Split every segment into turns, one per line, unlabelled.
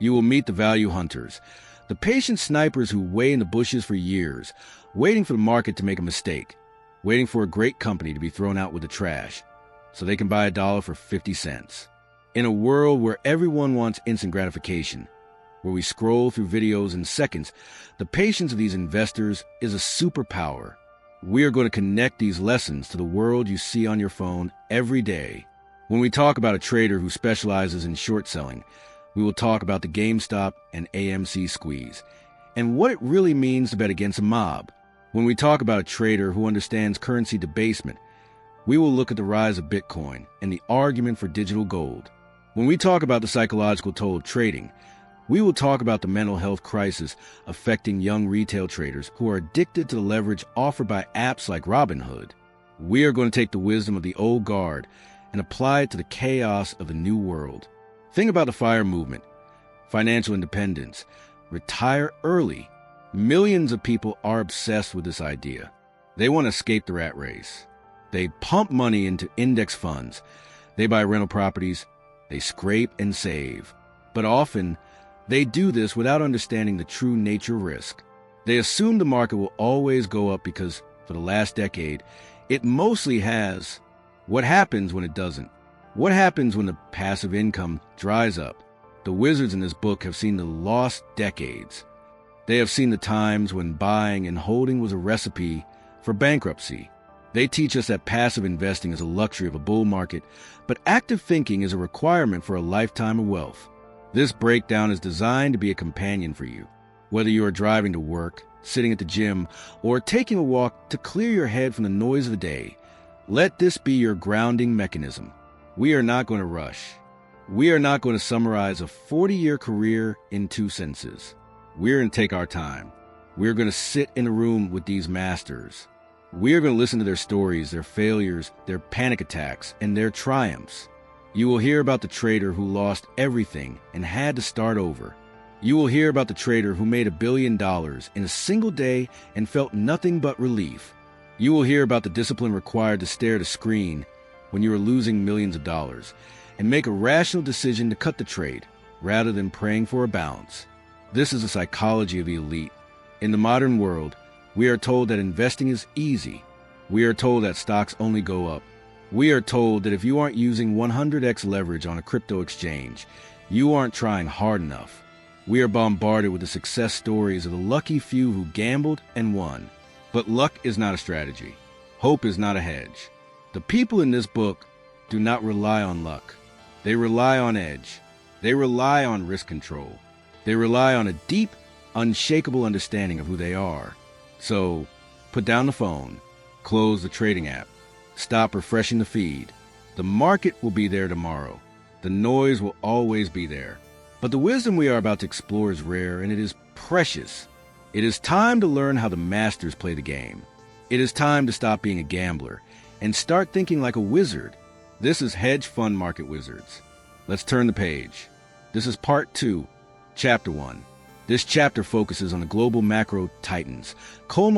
You will meet the value hunters, the patient snipers who wait in the bushes for years, waiting for the market to make a mistake, waiting for a great company to be thrown out with the trash, so they can buy $1 for 50 cents. In a world where everyone wants instant gratification, where we scroll through videos in seconds, the patience of these investors is a superpower. We are going to connect these lessons to the world you see on your phone every day. When we talk about a trader who specializes in short selling, we will talk about the GameStop and AMC squeeze, and what it really means to bet against a mob. When we talk about a trader who understands currency debasement, we will look at the rise of Bitcoin and the argument for digital gold. When we talk about the psychological toll of trading, we will talk about the mental health crisis affecting young retail traders who are addicted to the leverage offered by apps like Robinhood. We are going to take the wisdom of the old guard and apply it to the chaos of the new world. Think about the FIRE movement, financial independence, retire early. Millions of people are obsessed with this idea. They want to escape the rat race. They pump money into index funds. They buy rental properties. They scrape and save. But often, they do this without understanding the true nature of risk. They assume the market will always go up because, for the last decade, it mostly has. What happens when it doesn't? What happens when the passive income dries up? The wizards in this book have seen the lost decades. They have seen the times when buying and holding was a recipe for bankruptcy. They teach us that passive investing is a luxury of a bull market, but active thinking is a requirement for a lifetime of wealth. This breakdown is designed to be a companion for you, whether you are driving to work, sitting at the gym, or taking a walk to clear your head from the noise of the day. Let this be your grounding mechanism. We are not going to rush. We are not going to summarize a 40-year career in 2 sentences. We're going to take our time. We're going to sit in a room with these masters. We are going to listen to their stories, their failures, their panic attacks, and their triumphs. You will hear about the trader who lost everything and had to start over. You will hear about the trader who made $1 billion in a single day and felt nothing but relief. You will hear about the discipline required to stare at a screen when you are losing millions of dollars and make a rational decision to cut the trade rather than praying for a bounce. This is the psychology of the elite. In the modern world, we are told that investing is easy. We are told that stocks only go up. We are told that if you aren't using 100x leverage on a crypto exchange, you aren't trying hard enough. We are bombarded with the success stories of the lucky few who gambled and won. But luck is not a strategy. Hope is not a hedge. The people in this book do not rely on luck. They rely on edge. They rely on risk control. They rely on a deep, unshakable understanding of who they are. So, put down the phone, close the trading app, stop refreshing the feed. The market will be there tomorrow. The noise will always be there. But the wisdom we are about to explore is rare, and it is precious. It is time to learn how the masters play the game. It is time to stop being a gambler and start thinking like a wizard. This is Hedge Fund Market Wizards. Let's turn the page. This is Part 2, Chapter 1. This chapter focuses on the global macro titans, Colm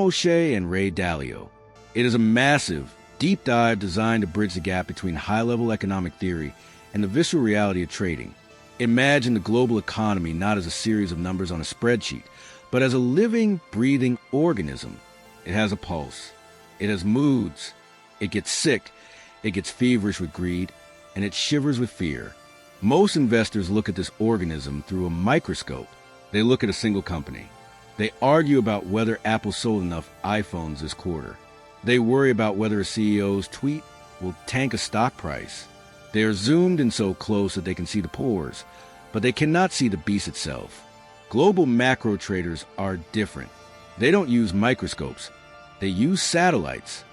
and Ray Dalio. It is a massive, deep dive designed to bridge the gap between high-level economic theory and the visceral reality of trading. Imagine the global economy not as a series of numbers on a spreadsheet, but as a living, breathing organism. It has a pulse. It has moods. It gets sick. It gets feverish with greed, and it shivers with fear. Most investors look at this organism through a microscope. They look at a single company. They argue about whether Apple sold enough iPhones this quarter. They worry about whether a CEO's tweet will tank a stock price. They are zoomed in so close that they can see the pores, but they cannot see the beast itself. Global macro traders are different. They don't use microscopes. They use satellites.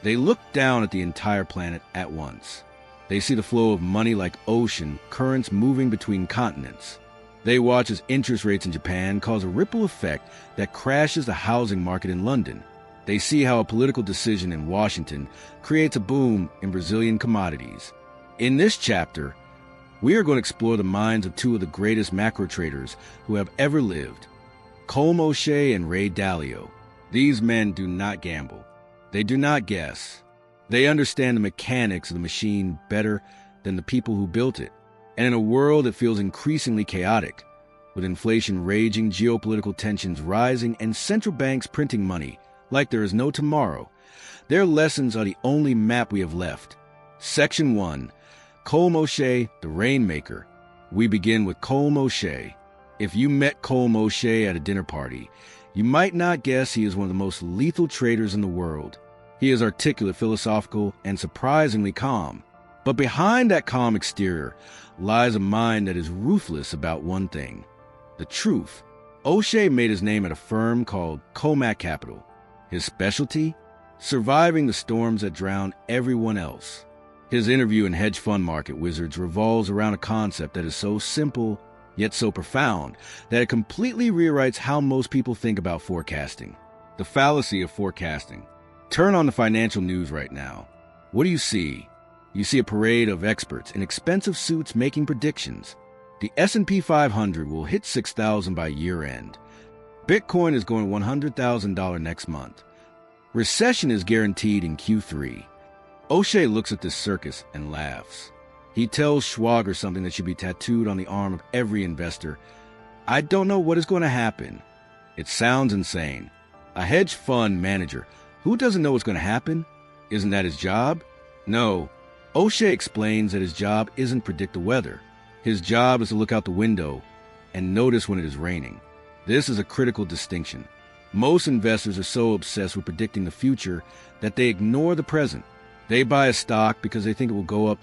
They look down at the entire planet at once. They see the flow of money like ocean currents moving between continents. They watch as interest rates in Japan cause a ripple effect that crashes the housing market in London. They see how a political decision in Washington creates a boom in Brazilian commodities. In this chapter, we are going to explore the minds of two of the greatest macro traders who have ever lived, Colm and Ray Dalio. These men do not gamble. They do not guess. They understand the mechanics of the machine better than the people who built it. And in a world that feels increasingly chaotic, with inflation raging, geopolitical tensions rising, and central banks printing money like there is no tomorrow. Their lessons are the only map we have left. Section 1. Colm O'Shea, the Rainmaker. We begin with Colm O'Shea. If you met Colm O'Shea at a dinner party, you might not guess he is one of the most lethal traders in the world. He is articulate, philosophical, and surprisingly calm. But behind that calm exterior lies a mind that is ruthless about one thing: the truth. O'Shea made his name at a firm called Colm Capital. His specialty? Surviving the storms that drown everyone else. His interview in Hedge Fund Market Wizards revolves around a concept that is so simple, yet so profound, that it completely rewrites how most people think about forecasting. The fallacy of forecasting. Turn on the financial news right now. What do you see? You see a parade of experts in expensive suits making predictions. The S&P 500 will hit 6,000 by year-end. Bitcoin is going $100,000 next month. Recession is guaranteed in Q3. O'Shea looks at this circus and laughs. He tells Schwager something that should be tattooed on the arm of every investor. I don't know what is going to happen. It sounds insane. A hedge fund manager, who doesn't know what's going to happen? Isn't that his job? No. O'Shea explains that his job isn't predict the weather. His job is to look out the window and notice when it is raining. This is a critical distinction. Most investors are so obsessed with predicting the future that they ignore the present. They buy a stock because they think it will go up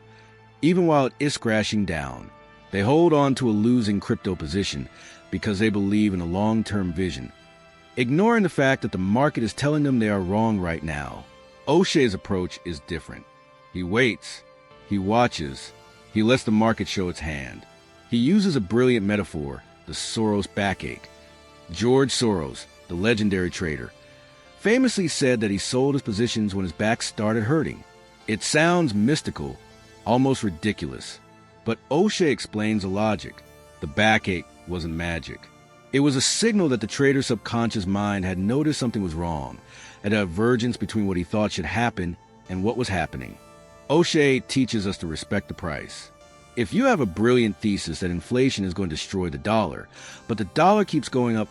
even while it is crashing down. They hold on to a losing crypto position because they believe in a long-term vision, ignoring the fact that the market is telling them they are wrong right now. O'Shea's approach is different. He waits, he watches, he lets the market show its hand. He uses a brilliant metaphor, the Soros backache. George Soros, the legendary trader, famously said that he sold his positions when his back started hurting. It sounds mystical, almost ridiculous, but O'Shea explains the logic. The backache wasn't magic. It was a signal that the trader's subconscious mind had noticed something was wrong, a divergence between what he thought should happen and what was happening. O'Shea teaches us to respect the price. If you have a brilliant thesis that inflation is going to destroy the dollar, but the dollar keeps going up,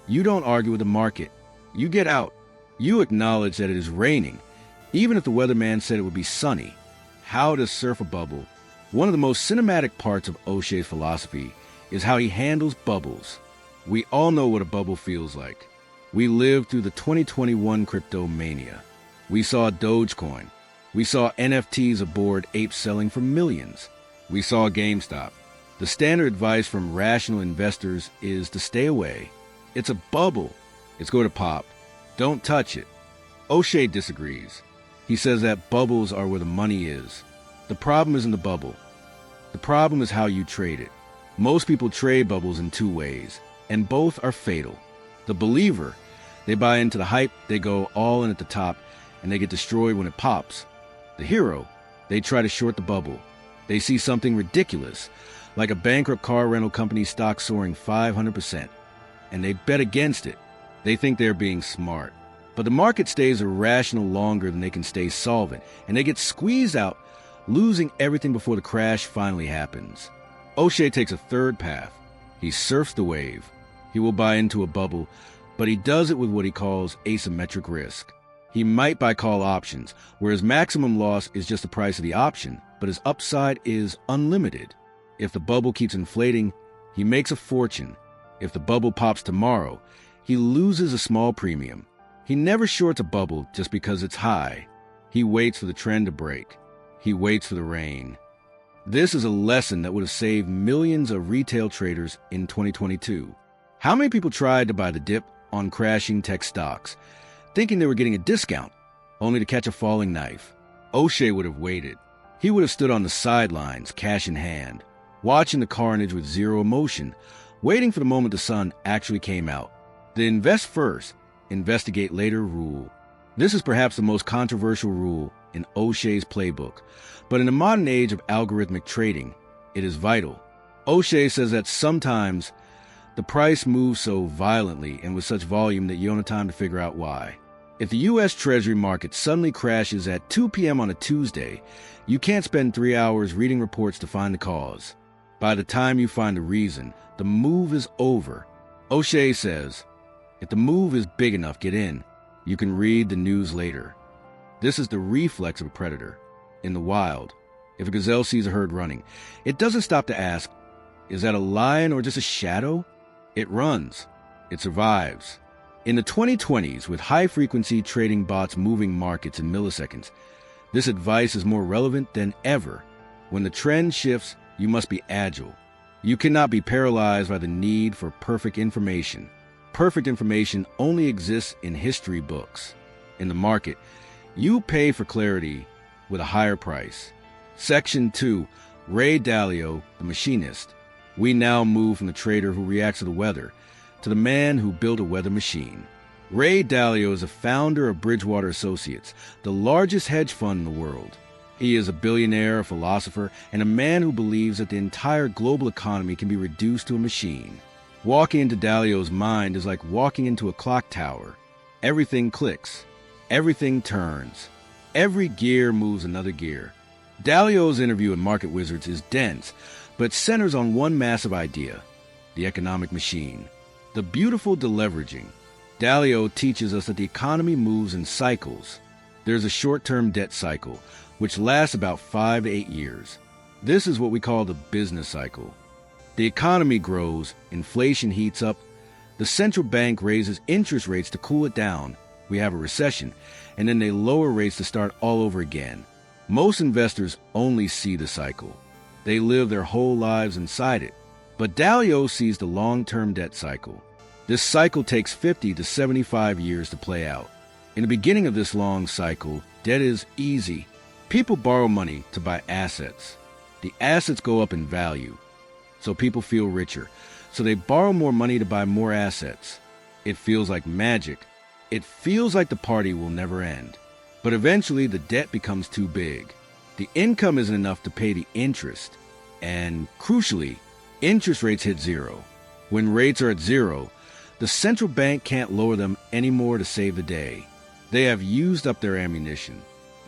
you don't argue with the market. You get out. You acknowledge that it is raining, even if the weatherman said it would be sunny. How to surf a bubble. One of the most cinematic parts of O'Shea's philosophy is how he handles bubbles. We all know what a bubble feels like. We lived through the 2021 crypto mania. We saw Dogecoin. We saw NFTs aboard apes selling for millions. We saw GameStop. The standard advice from rational investors is to stay away. It's a bubble. It's going to pop. Don't touch it. O'Shea disagrees. He says that bubbles are where the money is. The problem isn't the bubble. The problem is how you trade it. Most people trade bubbles in two ways, and both are fatal. The believer, they buy into the hype, they go all in at the top, and they get destroyed when it pops. The hero, they try to short the bubble. They see something ridiculous, like a bankrupt car rental company stock soaring 500%, and they bet against it. They think they're being smart. But the market stays irrational longer than they can stay solvent, and they get squeezed out, losing everything before the crash finally happens. O'Shea takes a third path. He surfs the wave. He will buy into a bubble, but he does it with what he calls asymmetric risk. He might buy call options, where his maximum loss is just the price of the option, but his upside is unlimited. If the bubble keeps inflating, he makes a fortune. If the bubble pops tomorrow, he loses a small premium. He never shorts a bubble just because it's high. He waits for the trend to break. He waits for the rain. This is a lesson that would have saved millions of retail traders in 2022. How many people tried to buy the dip on crashing tech stocks, thinking they were getting a discount, only to catch a falling knife? O'Shea would have waited. He would have stood on the sidelines, cash in hand, watching the carnage with zero emotion, waiting for the moment the sun actually came out. The invest first, investigate later rule. This is perhaps the most controversial rule in O'Shea's playbook, but in the modern age of algorithmic trading, it is vital. O'Shea says that sometimes the price moves so violently and with such volume that you don't have time to figure out why. If the U.S. Treasury market suddenly crashes at 2 p.m. on a Tuesday, you can't spend 3 hours reading reports to find the cause. By the time you find a reason, the move is over. O'Shea says, if the move is big enough, get in. You can read the news later. This is the reflex of a predator. In the wild, if a gazelle sees a herd running, it doesn't stop to ask, is that a lion or just a shadow? It runs. It survives. In the 2020s, with high-frequency trading bots moving markets in milliseconds, this advice is more relevant than ever. When the trend shifts, you must be agile. You cannot be paralyzed by the need for perfect information. Perfect information only exists in history books. In the market, you pay for clarity with a higher price. Section 2, Ray Dalio, the machinist. We now move from the trader who reacts to the weather to the man who built a weather machine. Ray Dalio is a founder of Bridgewater Associates, the largest hedge fund in the world. He is a billionaire, a philosopher, and a man who believes that the entire global economy can be reduced to a machine. Walking into Dalio's mind is like walking into a clock tower. Everything clicks. Everything turns. Every gear moves another gear. Dalio's interview in Market Wizards is dense, but centers on one massive idea, the economic machine. The beautiful deleveraging. Dalio teaches us that the economy moves in cycles. There's a short-term debt cycle, which lasts about 5 to 8 years. This is what we call the business cycle. The economy grows, inflation heats up, the central bank raises interest rates to cool it down, we have a recession, and then they lower rates to start all over again. Most investors only see the cycle. They live their whole lives inside it. But Dalio sees the long-term debt cycle. This cycle takes 50 to 75 years to play out. In the beginning of this long cycle, debt is easy. People borrow money to buy assets. The assets go up in value, so people feel richer. So they borrow more money to buy more assets. It feels like magic. It feels like the party will never end. But eventually the debt becomes too big. The income isn't enough to pay the interest. And crucially, interest rates hit zero. When rates are at zero, the central bank can't lower them anymore to save the day. They have used up their ammunition.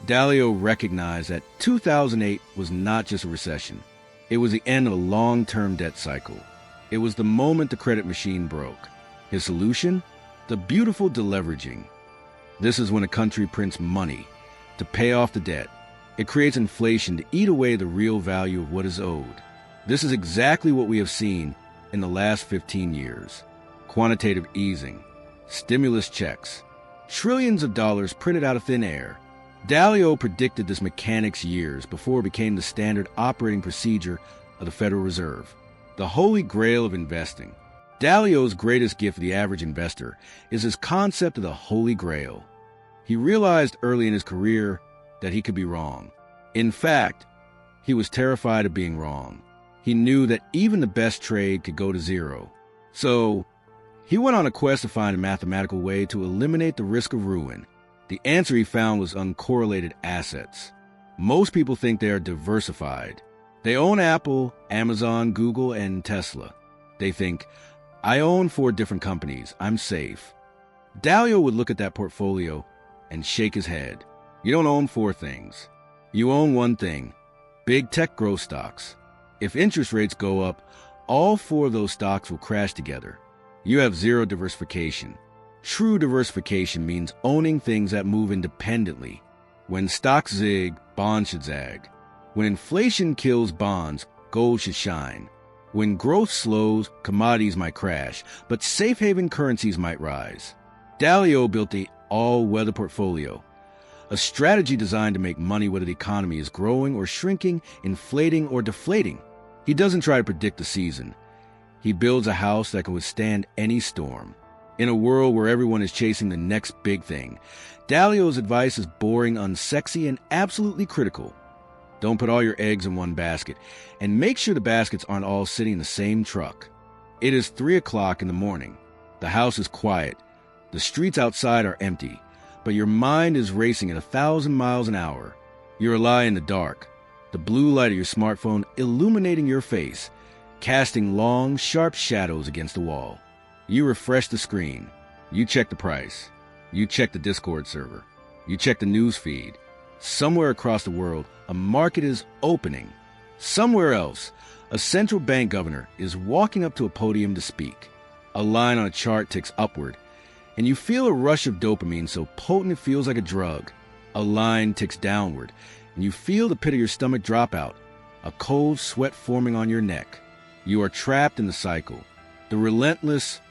Dalio recognized that 2008 was not just a recession. It was the end of a long-term debt cycle. It was the moment the credit machine broke. His solution? The beautiful deleveraging. This is when a country prints money to pay off the debt. It creates inflation to eat away the real value of what is owed. This is exactly what we have seen in the last 15 years. Quantitative easing, stimulus checks, trillions of dollars printed out of thin air. Dalio predicted this mechanics years before it became the standard operating procedure of the Federal Reserve. The holy grail of investing. Dalio's greatest gift for the average investor is his concept of the Holy Grail. He realized early in his career that he could be wrong. In fact, he was terrified of being wrong. He knew that even the best trade could go to zero. So, he went on a quest to find a mathematical way to eliminate the risk of ruin. The answer he found was uncorrelated assets. Most people think they are diversified. They own Apple, Amazon, Google, and Tesla. They think, I own 4 different companies. I'm safe. Dalio would look at that portfolio and shake his head. You don't own 4 things. You own one thing, big tech growth stocks. If interest rates go up, all 4 of those stocks will crash together. You have zero diversification. True diversification means owning things that move independently. When stocks zig, bonds should zag. When inflation kills bonds, gold should shine. When growth slows, commodities might crash, but safe haven currencies might rise. Dalio built the all-weather portfolio, a strategy designed to make money whether the economy is growing or shrinking, inflating or deflating. He doesn't try to predict the season. He builds a house that can withstand any storm. In a world where everyone is chasing the next big thing, Dalio's advice is boring, unsexy, and absolutely critical. Don't put all your eggs in one basket, and make sure the baskets aren't all sitting in the same truck. It is 3 o'clock in the morning. The house is quiet. The streets outside are empty, but your mind is racing at 1,000 miles an hour. You're a lie in the dark, the blue light of your smartphone illuminating your face, casting long, sharp shadows against the wall. You refresh the screen. You check the price. You check the Discord server. You check the news feed. Somewhere across the world, a market is opening. Somewhere else, a central bank governor is walking up to a podium to speak. A line on a chart ticks upward, and you feel a rush of dopamine so potent it feels like a drug. A line ticks downward, and you feel the pit of your stomach drop out, a cold sweat forming on your neck. You are trapped in the cycle, the relentless,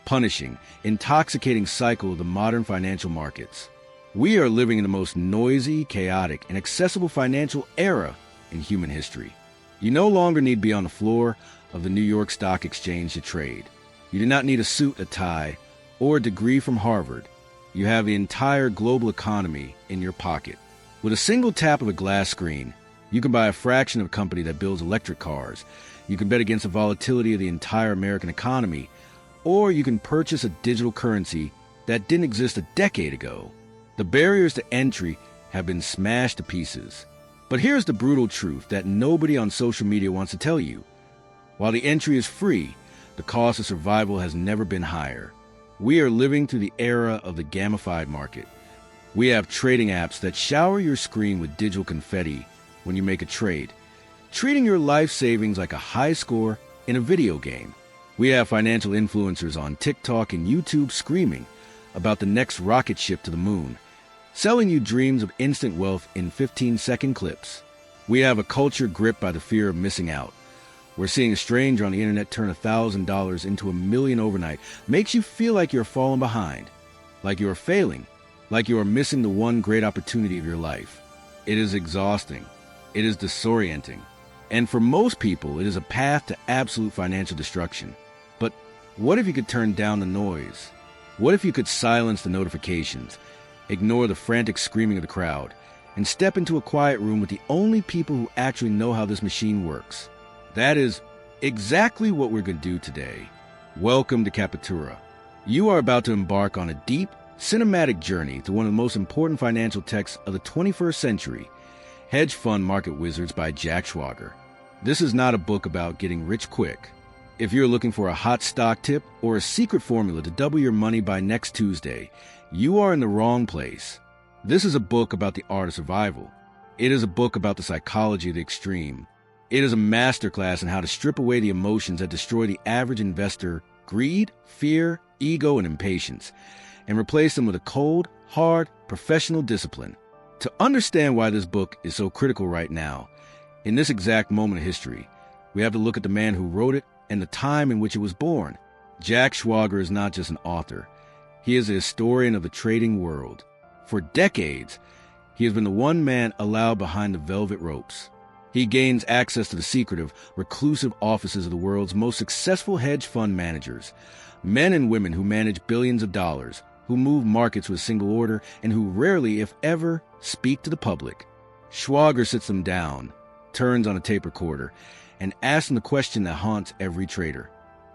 punishing, intoxicating cycle of the modern financial markets. We are living in the most noisy, chaotic, and accessible financial era in human history. You no longer need to be on the floor of the New York Stock Exchange to trade. You do not need a suit, a tie, or a degree from Harvard. You have the entire global economy in your pocket. With a single tap of a glass screen, you can buy a fraction of a company that builds electric cars. You can bet against the volatility of the entire American economy, or you can purchase a digital currency that didn't exist a decade ago. The barriers to entry have been smashed to pieces. But here's the brutal truth that nobody on social media wants to tell you. While the entry is free, the cost of survival has never been higher. We are living through the era of the gamified market. We have trading apps that shower your screen with digital confetti when you make a trade, treating your life savings like a high score in a video game. We have financial influencers on TikTok and YouTube screaming about the next rocket ship to the moon, selling you dreams of instant wealth in 15-second clips. We have a culture gripped by the fear of missing out, where seeing a stranger on the internet turn $1,000 into $1 million overnight makes you feel like you're falling behind, like you're failing, like you are missing the one great opportunity of your life. It is exhausting. It is disorienting. And for most people, it is a path to absolute financial destruction. But what if you could turn down the noise? What if you could silence the notifications, ignore the frantic screaming of the crowd, and step into a quiet room with the only people who actually know how this machine works? That is exactly what we're going to do today. Welcome to Captura. You are about to embark on a deep, cinematic journey through one of the most important financial texts of the 21st century, Hedge Fund Market Wizards by Jack Schwager. This is not a book about getting rich quick. If you're looking for a hot stock tip or a secret formula to double your money by next Tuesday, you are in the wrong place. This is a book about the art of survival. It is a book about the psychology of the extreme. It is a masterclass in how to strip away the emotions that destroy the average investor, greed, fear, ego, and impatience, and replace them with a cold, hard, professional discipline. To understand why this book is so critical right now, in this exact moment of history, we have to look at the man who wrote it and the time in which it was born. Jack Schwager is not just an author. He is a historian of the trading world. For decades, he has been the one man allowed behind the velvet ropes. He gains access to the secretive, reclusive offices of the world's most successful hedge fund managers, men and women who manage billions of dollars, who move markets with a single order, and who rarely, if ever, speak to the public. Schwager sits them down, turns on a tape recorder, and asks them the question that haunts every trader.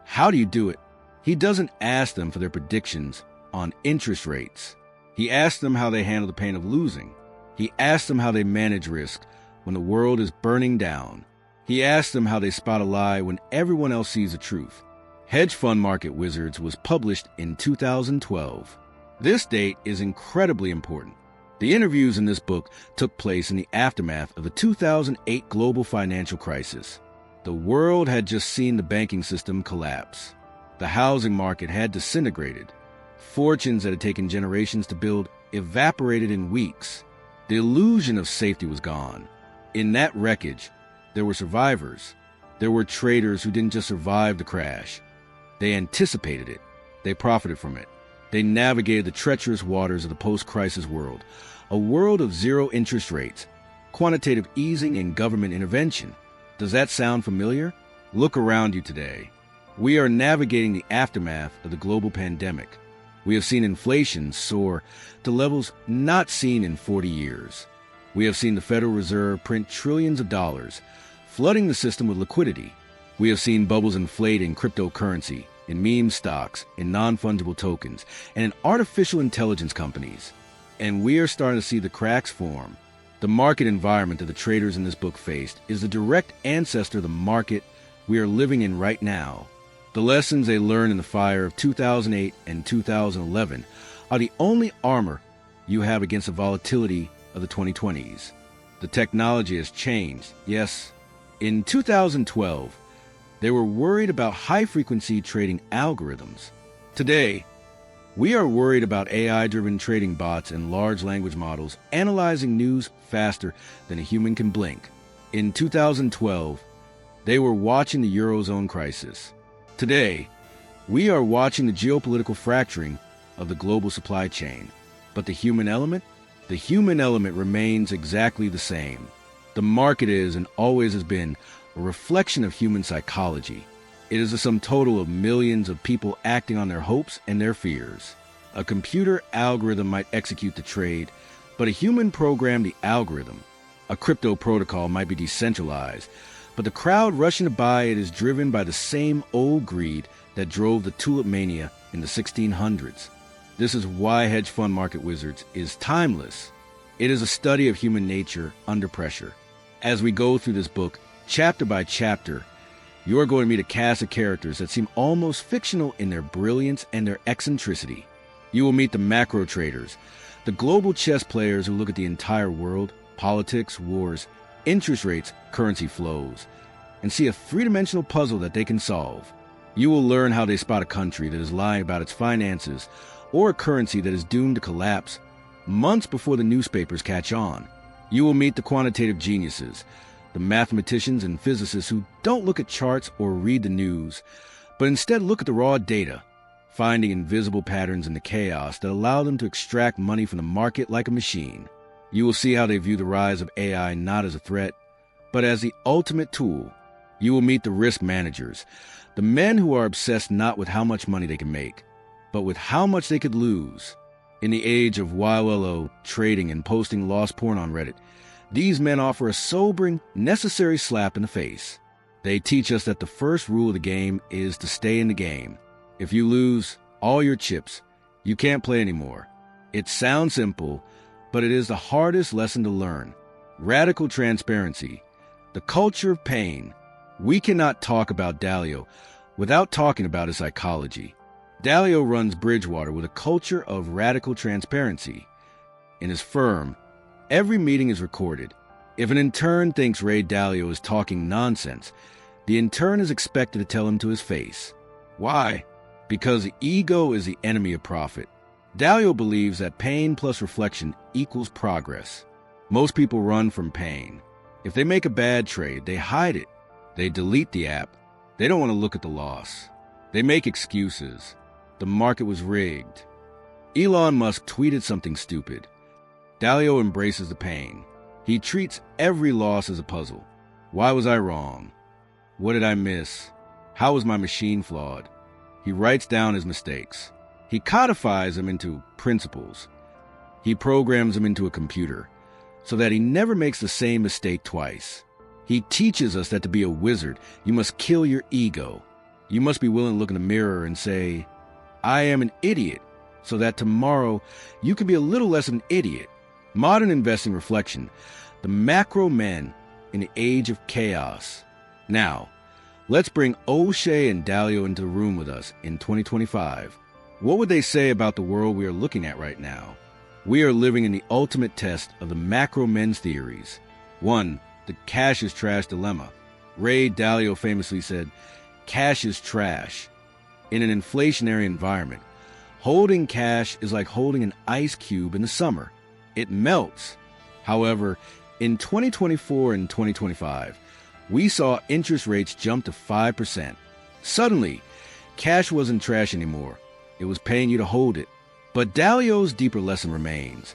How do you do it? He doesn't ask them for their predictions on interest rates. He asks them how they handle the pain of losing. He asks them how they manage risk when the world is burning down. He asks them how they spot a lie when everyone else sees the truth. Hedge Fund Market Wizards was published in 2012. This date is incredibly important. The interviews in this book took place in the aftermath of the 2008 global financial crisis. The world had just seen the banking system collapse. The housing market had disintegrated. Fortunes that had taken generations to build evaporated in weeks. The illusion of safety was gone. In that wreckage, there were survivors. There were traders who didn't just survive the crash. They anticipated it. They profited from it. They navigated the treacherous waters of the post-crisis world, a world of zero interest rates, quantitative easing, and government intervention. Does that sound familiar? Look around you today. We are navigating the aftermath of the global pandemic. We have seen inflation soar to levels not seen in 40 years. We have seen the Federal Reserve print trillions of dollars, flooding the system with liquidity. We have seen bubbles inflate in cryptocurrency, in meme stocks, in non-fungible tokens, and in artificial intelligence companies. And we are starting to see the cracks form. The market environment that the traders in this book faced is the direct ancestor of the market we are living in right now. The lessons they learned in the fire of 2008 and 2011 are the only armor you have against the volatility of the 2020s. The technology has changed, yes, In 2012, they were worried about high-frequency trading algorithms. Today, we are worried about AI-driven trading bots and large language models analyzing news faster than a human can blink. In 2012, they were watching the Eurozone crisis. Today, we are watching the geopolitical fracturing of the global supply chain. But the human element? The human element remains exactly the same. The market is and always has been a reflection of human psychology. It is the sum total of millions of people acting on their hopes and their fears. A computer algorithm might execute the trade, but a human programmed the algorithm. A crypto protocol might be decentralized, but the crowd rushing to buy it is driven by the same old greed that drove the tulip mania in the 1600s. This is why Hedge Fund Market Wizards is timeless. It is a study of human nature under pressure. As we go through this book, chapter by chapter, you are going to meet a cast of characters that seem almost fictional in their brilliance and their eccentricity. You will meet the macro traders, the global chess players who look at the entire world, politics, wars, interest rates, currency flows, and see a three-dimensional puzzle that they can solve. You will learn how they spot a country that is lying about its finances or a currency that is doomed to collapse months before the newspapers catch on. You will meet the quantitative geniuses, the mathematicians and physicists who don't look at charts or read the news, but instead look at the raw data, finding invisible patterns in the chaos that allow them to extract money from the market like a machine. You will see how they view the rise of AI not as a threat, but as the ultimate tool. You will meet the risk managers, the men who are obsessed not with how much money they can make, but with how much they could lose. In the age of YOLO, trading and posting lost porn on Reddit, these men offer a sobering, necessary slap in the face. They teach us that the first rule of the game is to stay in the game. If you lose all your chips, you can't play anymore. It sounds simple, but it is the hardest lesson to learn. Radical transparency, the culture of pain. We cannot talk about Dalio without talking about his psychology. Dalio runs Bridgewater with a culture of radical transparency. In his firm, every meeting is recorded. If an intern thinks Ray Dalio is talking nonsense, the intern is expected to tell him to his face. Why? Because ego is the enemy of profit. Dalio believes that pain plus reflection equals progress. Most people run from pain. If they make a bad trade, they hide it. They delete the app. They don't want to look at the loss. They make excuses. The market was rigged. Elon Musk tweeted something stupid. Dalio embraces the pain. He treats every loss as a puzzle. Why was I wrong? What did I miss? How was my machine flawed? He writes down his mistakes. He codifies them into principles. He programs them into a computer so that he never makes the same mistake twice. He teaches us that to be a wizard, you must kill your ego. You must be willing to look in the mirror and say, I am an idiot, so that tomorrow you can be a little less of an idiot. Modern investing reflection, the macro men in the age of chaos. Now, let's bring O'Shea and Dalio into the room with us in 2025. What would they say about the world we are looking at right now? We are living in the ultimate test of the macro men's theories. 1. The cash is trash dilemma. Ray Dalio famously said, cash is trash. In an inflationary environment, holding cash is like holding an ice cube in the summer. It melts. However, in 2024 and 2025, we saw interest rates jump to 5%. Suddenly, cash wasn't trash anymore. It was paying you to hold it. But Dalio's deeper lesson remains.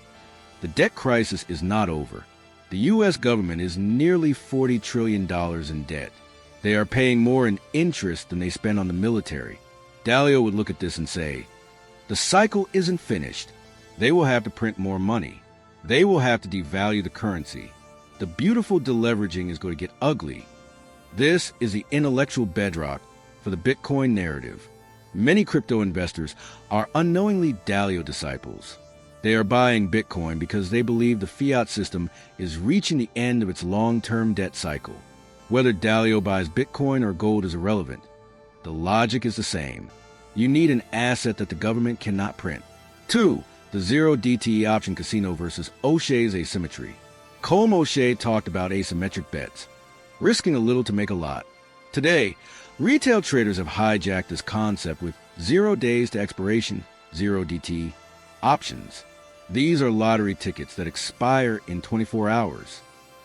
The debt crisis is not over. The U.S. government is nearly $40 trillion in debt. They are paying more in interest than they spend on the military. Dalio would look at this and say, the cycle isn't finished. They will have to print more money. They will have to devalue the currency. The beautiful deleveraging is going to get ugly. This is the intellectual bedrock for the Bitcoin narrative. Many crypto investors are unknowingly Dalio disciples. They are buying Bitcoin because they believe the fiat system is reaching the end of its long-term debt cycle. Whether Dalio buys Bitcoin or gold is irrelevant. The logic is the same. You need an asset that the government cannot print. 2. The zero DTE option casino versus O'Shea's asymmetry. Colm O'Shea talked about asymmetric bets. risking a little to make a lot. Today, retail traders have hijacked this concept with 0 days to expiration, 0 DT options. These are lottery tickets that expire in 24 hours.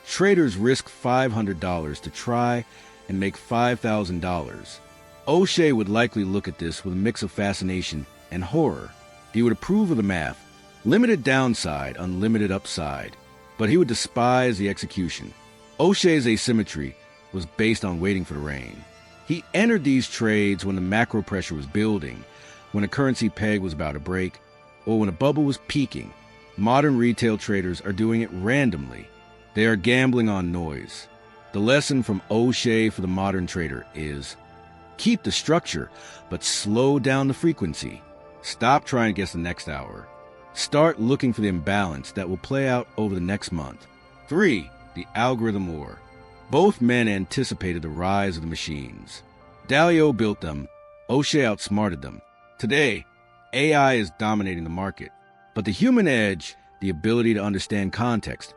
Traders risk $500 to try and make $5,000. O'Shea would likely look at this with a mix of fascination and horror. He would approve of the math, limited downside, unlimited upside, but he would despise the execution. O'Shea's asymmetry was based on waiting for the rain. He entered these trades when the macro pressure was building, when a currency peg was about to break, or when a bubble was peaking. Modern retail traders are doing it randomly. They are gambling on noise. The lesson from O'Shea for the modern trader is: keep the structure, but slow down the frequency. Stop trying to guess the next hour. Start looking for the imbalance that will play out over the next month. 3. The algorithm war. Both men anticipated the rise of the machines. Dalio built them. O'Shea outsmarted them. Today, AI is dominating the market, but the human edge, the ability to understand context,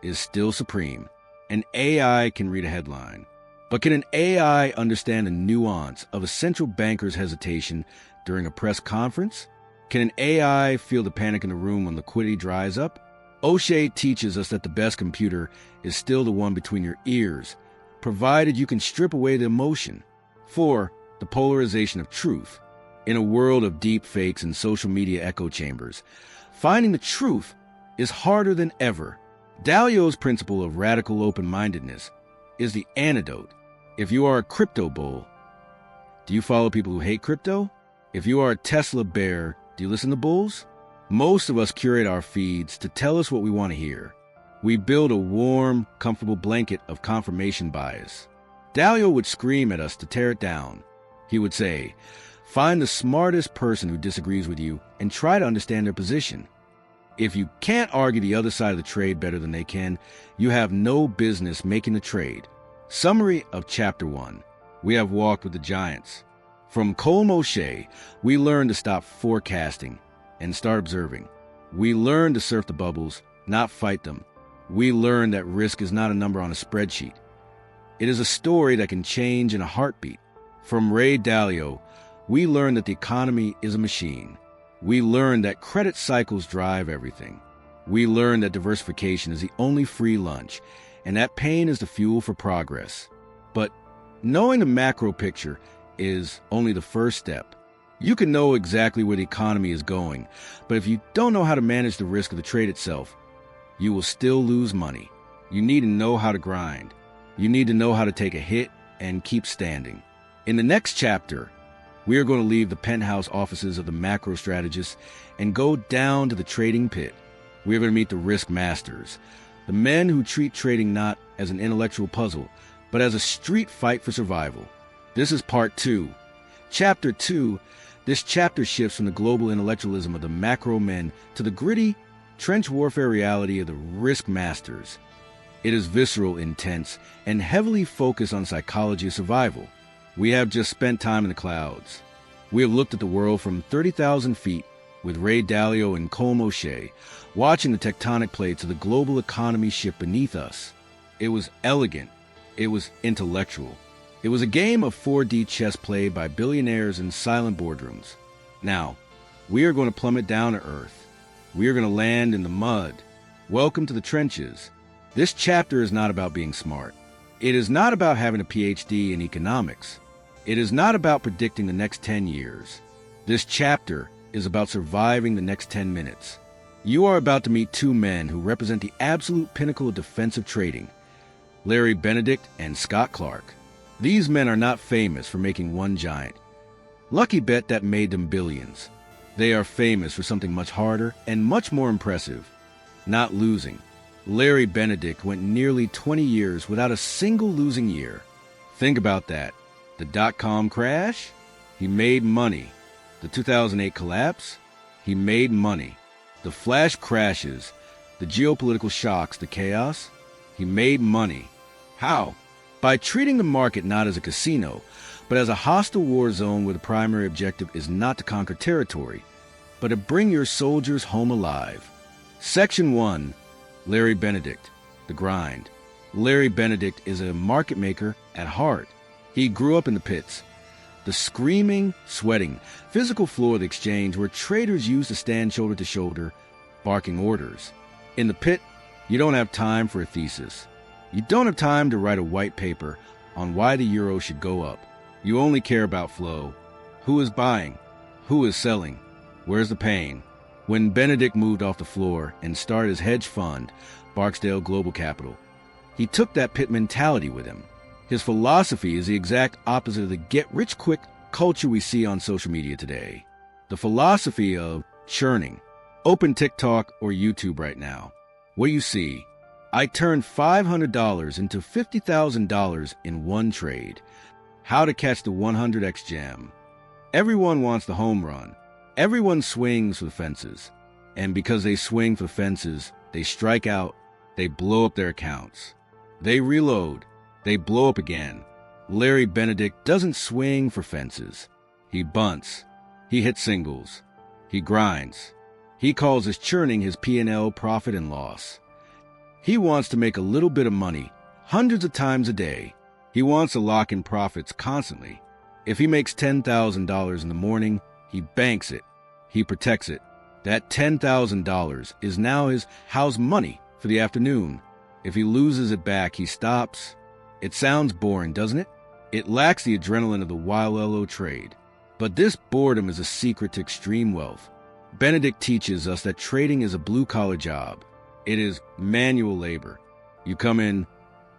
is still supreme. An AI can read a headline, but can an AI understand the nuance of a central banker's hesitation during a press conference? Can an AI feel the panic in the room when liquidity dries up? O'Shea teaches us that the best computer is still the one between your ears, provided you can strip away the emotion. 4. The polarization of truth. In a world of deep fakes and social media echo chambers, finding the truth is harder than ever. Dalio's principle of radical open-mindedness is the antidote. If you are a crypto bull, do you follow people who hate crypto? If you are a Tesla bear, do you listen to bulls? Most of us curate our feeds to tell us what we want to hear. We build a warm, comfortable blanket of confirmation bias. Dalio would scream at us to tear it down. He would say, find the smartest person who disagrees with you and try to understand their position. If you can't argue the other side of the trade better than they can, you have no business making the trade. Summary of Chapter 1. We have walked with the giants. From Colm O'Shea, we learned to stop forecasting and start observing. We learned to surf the bubbles, not fight them. We learned that risk is not a number on a spreadsheet. It is a story that can change in a heartbeat. From Ray Dalio, we learned that the economy is a machine. We learned that credit cycles drive everything. We learned that diversification is the only free lunch, and that pain is the fuel for progress. But knowing the macro picture is only the first step. You can know exactly where the economy is going, but if you don't know how to manage the risk of the trade itself, you will still lose money. You need to know how to grind. You need to know how to take a hit and keep standing. In the next chapter, we are going to leave the penthouse offices of the macro strategists and go down to the trading pit. We are going to meet the risk masters, the men who treat trading not as an intellectual puzzle, but as a street fight for survival. This is part 2. Chapter 2, this chapter shifts from the global intellectualism of the macro men to the gritty, trench warfare reality of the risk masters. It is visceral, intense, and heavily focused on psychology of survival. We have just spent time in the clouds. We have looked at the world from 30,000 feet with Ray Dalio and Colm O'Shea, watching the tectonic plates of the global economy shift beneath us. It was elegant. It was intellectual. It was a game of 4D chess played by billionaires in silent boardrooms. Now, we are going to plummet down to earth. We are going to land in the mud. Welcome to the trenches. This chapter is not about being smart. It is not about having a PhD in economics. It is not about predicting the next 10 years. This chapter is about surviving the next 10 minutes. You are about to meet 2 men who represent the absolute pinnacle of defensive trading, Larry Benedict and Scott Clark. These men are not famous for making one giant. Lucky bet that made them billions. They are famous for something much harder and much more impressive, not losing. Larry Benedict went nearly 20 years without a single losing year. Think about that. The dot-com crash? He made money. The 2008 collapse? He made money. The flash crashes, the geopolitical shocks, the chaos? He made money. How? By treating the market not as a casino, but as a hostile war zone where the primary objective is not to conquer territory, but to bring your soldiers home alive. Section 1. Larry Benedict, the grind. Larry Benedict is a market maker at heart. He grew up in the pits, the screaming, sweating, physical floor of the exchange where traders used to stand shoulder to shoulder, barking orders. In the pit, you don't have time for a thesis. You don't have time to write a white paper on why the euro should go up. You only care about flow. Who is buying? Who is selling? Where's the pain? When Benedict moved off the floor and started his hedge fund, Barksdale Global Capital, he took that pit mentality with him. His philosophy is the exact opposite of the get-rich-quick culture we see on social media today. The philosophy of churning. Open TikTok or YouTube right now. What do you see? I turned $500 into $50,000 in one trade. How to catch the 100x gem. Everyone wants the home run. Everyone swings for the fences. And because they swing for the fences, they strike out, they blow up their accounts. They reload. They blow up again. Larry Benedict doesn't swing for fences. He bunts. He hits singles. He grinds. He calls his churning his P&L profit and loss. He wants to make a little bit of money, hundreds of times a day. He wants to lock in profits constantly. If he makes $10,000 in the morning, he banks it. He protects it. That $10,000 is now his house money for the afternoon. If he loses it back, he stops. It sounds boring, doesn't it? It lacks the adrenaline of the wild LO trade. But this boredom is a secret to extreme wealth. Benedict teaches us that trading is a blue-collar job. It is manual labor. You come in,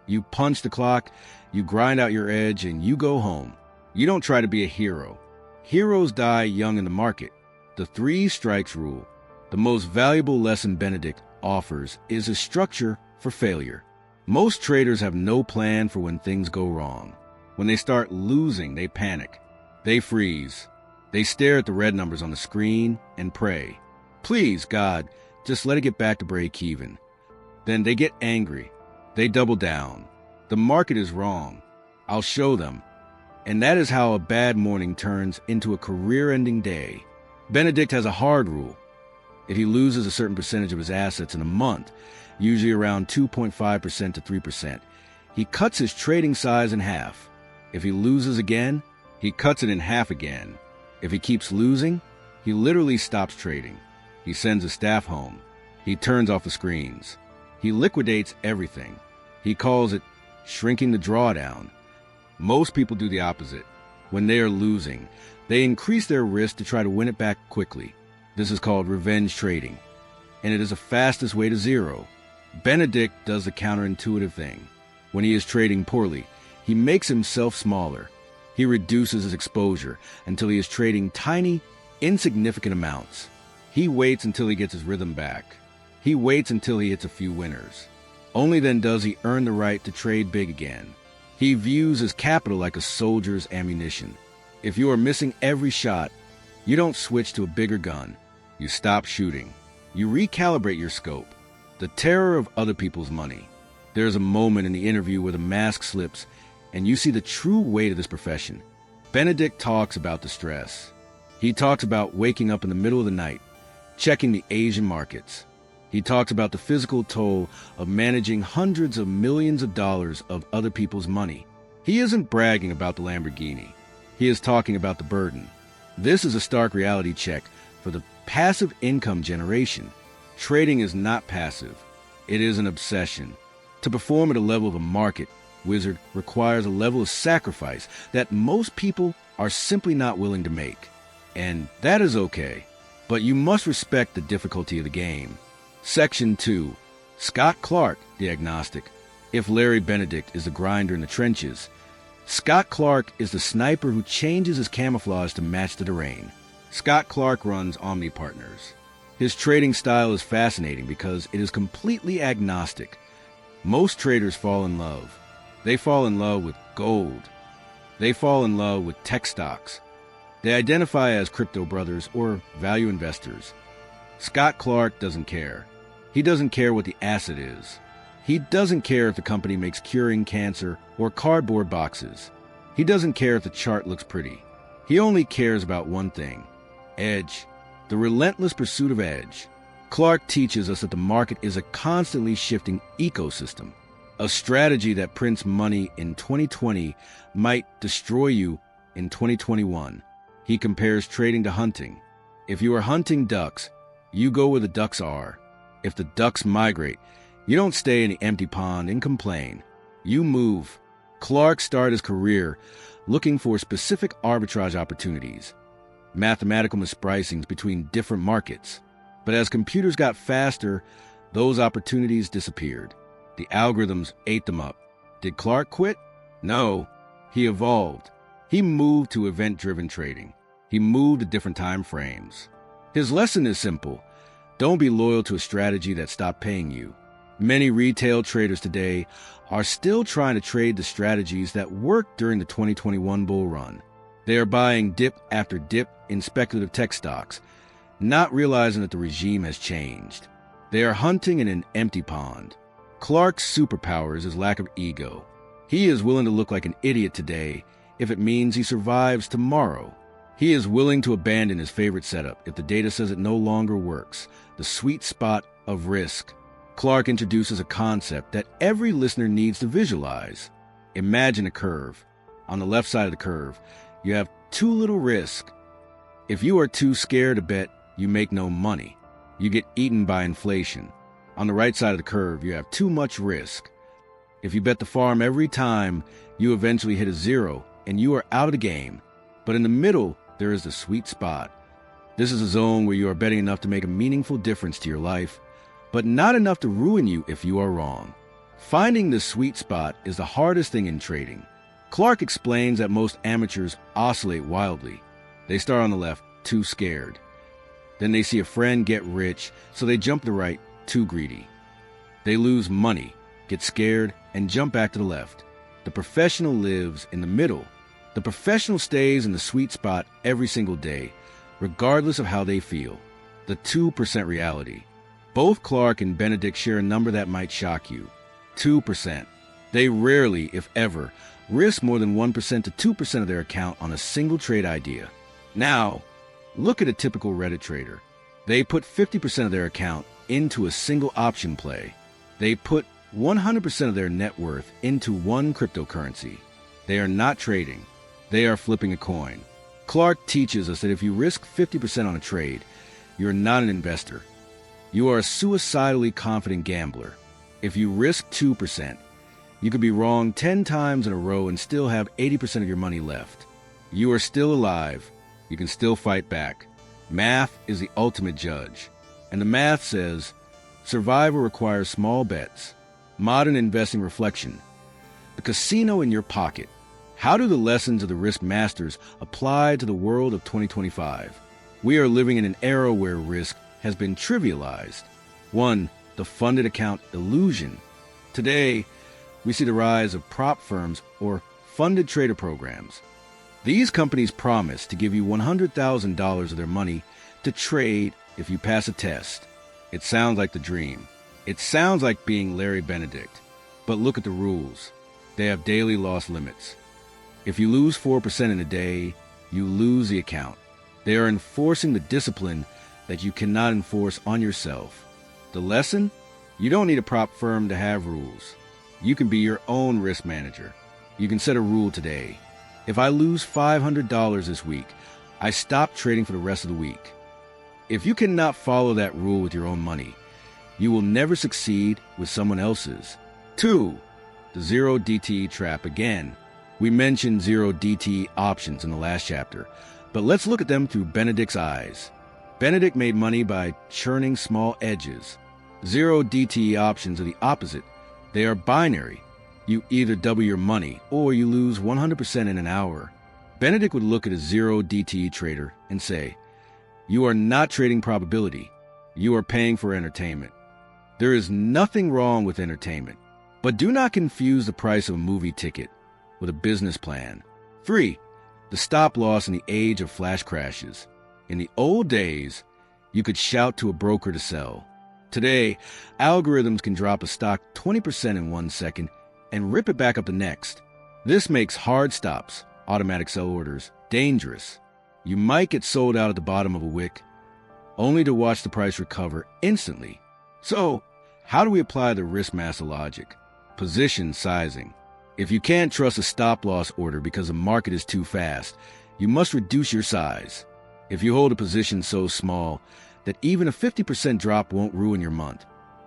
you punch the clock, you grind out your edge, and you go home. You don't try to be a hero. Heroes die young in the market. The 3 strikes rule. The most valuable lesson Benedict offers is a structure for failure. Most traders have no plan for when things go wrong. When they start losing, they panic. They freeze. They stare at the red numbers on the screen and pray. Please, God, just let it get back to break even. Then they get angry. They double down. The market is wrong. I'll show them. And that is how a bad morning turns into a career-ending day. Benedict has a hard rule. If he loses a certain percentage of his assets in a month, usually around 2.5% to 3%, he cuts his trading size in half. If he loses again, he cuts it in half again. If he keeps losing, he literally stops trading. He sends his staff home. He turns off the screens. He liquidates everything. He calls it shrinking the drawdown. Most people do the opposite. When they are losing, they increase their risk to try to win it back quickly. This is called revenge trading, and it is the fastest way to zero. Benedict does the counterintuitive thing. When he is trading poorly, he makes himself smaller. He reduces his exposure until he is trading tiny, insignificant amounts. He waits until he gets his rhythm back. He waits until he hits a few winners. Only then does he earn the right to trade big again. He views his capital like a soldier's ammunition. If you are missing every shot, you don't switch to a bigger gun. You stop shooting. You recalibrate your scope. The terror of other people's money. There's a moment in the interview where the mask slips and you see the true weight of this profession. Benedict talks about the stress. He talks about waking up in the middle of the night, checking the Asian markets. He talks about the physical toll of managing hundreds of millions of dollars of other people's money. He isn't bragging about the Lamborghini. He is talking about the burden. This is a stark reality check for the passive income generation. Trading is not passive. It is an obsession. To perform at a level of a market wizard requires a level of sacrifice that most people are simply not willing to make. And that is okay. But you must respect the difficulty of the game. Section 2. Scott Clark, the agnostic. If Larry Benedict is the grinder in the trenches, Scott Clark is the sniper who changes his camouflage to match the terrain. Scott Clark runs Omni Partners. His trading style is fascinating because it is completely agnostic. Most traders fall in love. They fall in love with gold. They fall in love with tech stocks. They identify as crypto brothers or value investors. Scott Clark doesn't care. He doesn't care what the asset is. He doesn't care if the company makes curing cancer or cardboard boxes. He doesn't care if the chart looks pretty. He only cares about one thing: edge. The relentless pursuit of edge. Clark teaches us that the market is a constantly shifting ecosystem. A strategy that prints money in 2020 might destroy you in 2021. He compares trading to hunting. If you are hunting ducks, you go where the ducks are. If the ducks migrate, you don't stay in the empty pond and complain. You move. Clark started his career looking for specific arbitrage opportunities, mathematical mispricings between different markets. But as computers got faster, those opportunities disappeared. The algorithms ate them up. Did Clark quit? No. He evolved. He moved to event-driven trading. He moved to different time frames. His lesson is simple. Don't be loyal to a strategy that stopped paying you. Many retail traders today are still trying to trade the strategies that worked during the 2021 bull run. They are buying dip after dip in speculative tech stocks, not realizing that the regime has changed. They are hunting in an empty pond. Clark's superpower is his lack of ego. He is willing to look like an idiot today if it means he survives tomorrow. He is willing to abandon his favorite setup if the data says it no longer works, the sweet spot of risk. Clark introduces a concept that every listener needs to visualize. Imagine a curve. On the left side of the curve, you have too little risk. If you are too scared to bet, you make no money. You get eaten by inflation. On the right side of the curve, you have too much risk. If you bet the farm every time, you eventually hit a zero and you are out of the game. But in the middle, there is the sweet spot. This is a zone where you are betting enough to make a meaningful difference to your life, but not enough to ruin you if you are wrong. Finding the sweet spot is the hardest thing in trading. Clark explains that most amateurs oscillate wildly. They start on the left, too scared. Then they see a friend get rich, so they jump to the right, too greedy. They lose money, get scared, and jump back to the left. The professional lives in the middle. The professional stays in the sweet spot every single day, regardless of how they feel. The 2% reality. Both Clark and Benedict share a number that might shock you. 2%. They rarely, if ever, risk more than 1% to 2% of their account on a single trade idea. Now, look at a typical Reddit trader. They put 50% of their account into a single option play. They put 100% of their net worth into one cryptocurrency. They are not trading. They are flipping a coin. Clark teaches us that if you risk 50% on a trade, you're not an investor. You are a suicidally confident gambler. If you risk 2%, you could be wrong 10 times in a row and still have 80% of your money left. You are still alive. You can still fight back. Math is the ultimate judge. And the math says, survival requires small bets. Modern investing reflection. The casino in your pocket. How do the lessons of the risk masters apply to the world of 2025? We are living in an era where risk has been trivialized. 1. The funded account illusion. Today, we see the rise of prop firms or funded trader programs. These companies promise to give you $100,000 of their money to trade if you pass a test. It sounds like the dream. It sounds like being Larry Benedict. But look at the rules. They have daily loss limits. If you lose 4% in a day, you lose the account. They are enforcing the discipline that you cannot enforce on yourself. The lesson? You don't need a prop firm to have rules. You can be your own risk manager. You can set a rule today. If I lose $500 this week, I stop trading for the rest of the week. If you cannot follow that rule with your own money, you will never succeed with someone else's. 2. The zero DTE trap again. We mentioned zero DTE options in the last chapter, but let's look at them through Benedict's eyes. Benedict made money by churning small edges. Zero DTE options are the opposite. They are binary. You either double your money or you lose 100% in an hour. Benedict would look at a zero DTE trader and say, you are not trading probability. You are paying for entertainment. There is nothing wrong with entertainment, but do not confuse the price of a movie ticket with a business plan. 3. The stop loss in the age of flash crashes. In the old days, you could shout to a broker to sell. Today, algorithms can drop a stock 20% in 1 second and rip it back up the next. This makes hard stops, automatic sell orders, dangerous. You might get sold out at the bottom of a wick, only to watch the price recover instantly. So, how do we apply the risk master logic? Position sizing. If you can't trust a stop-loss order because the market is too fast, you must reduce your size. If you hold a position so small that even a 50% drop won't ruin your month,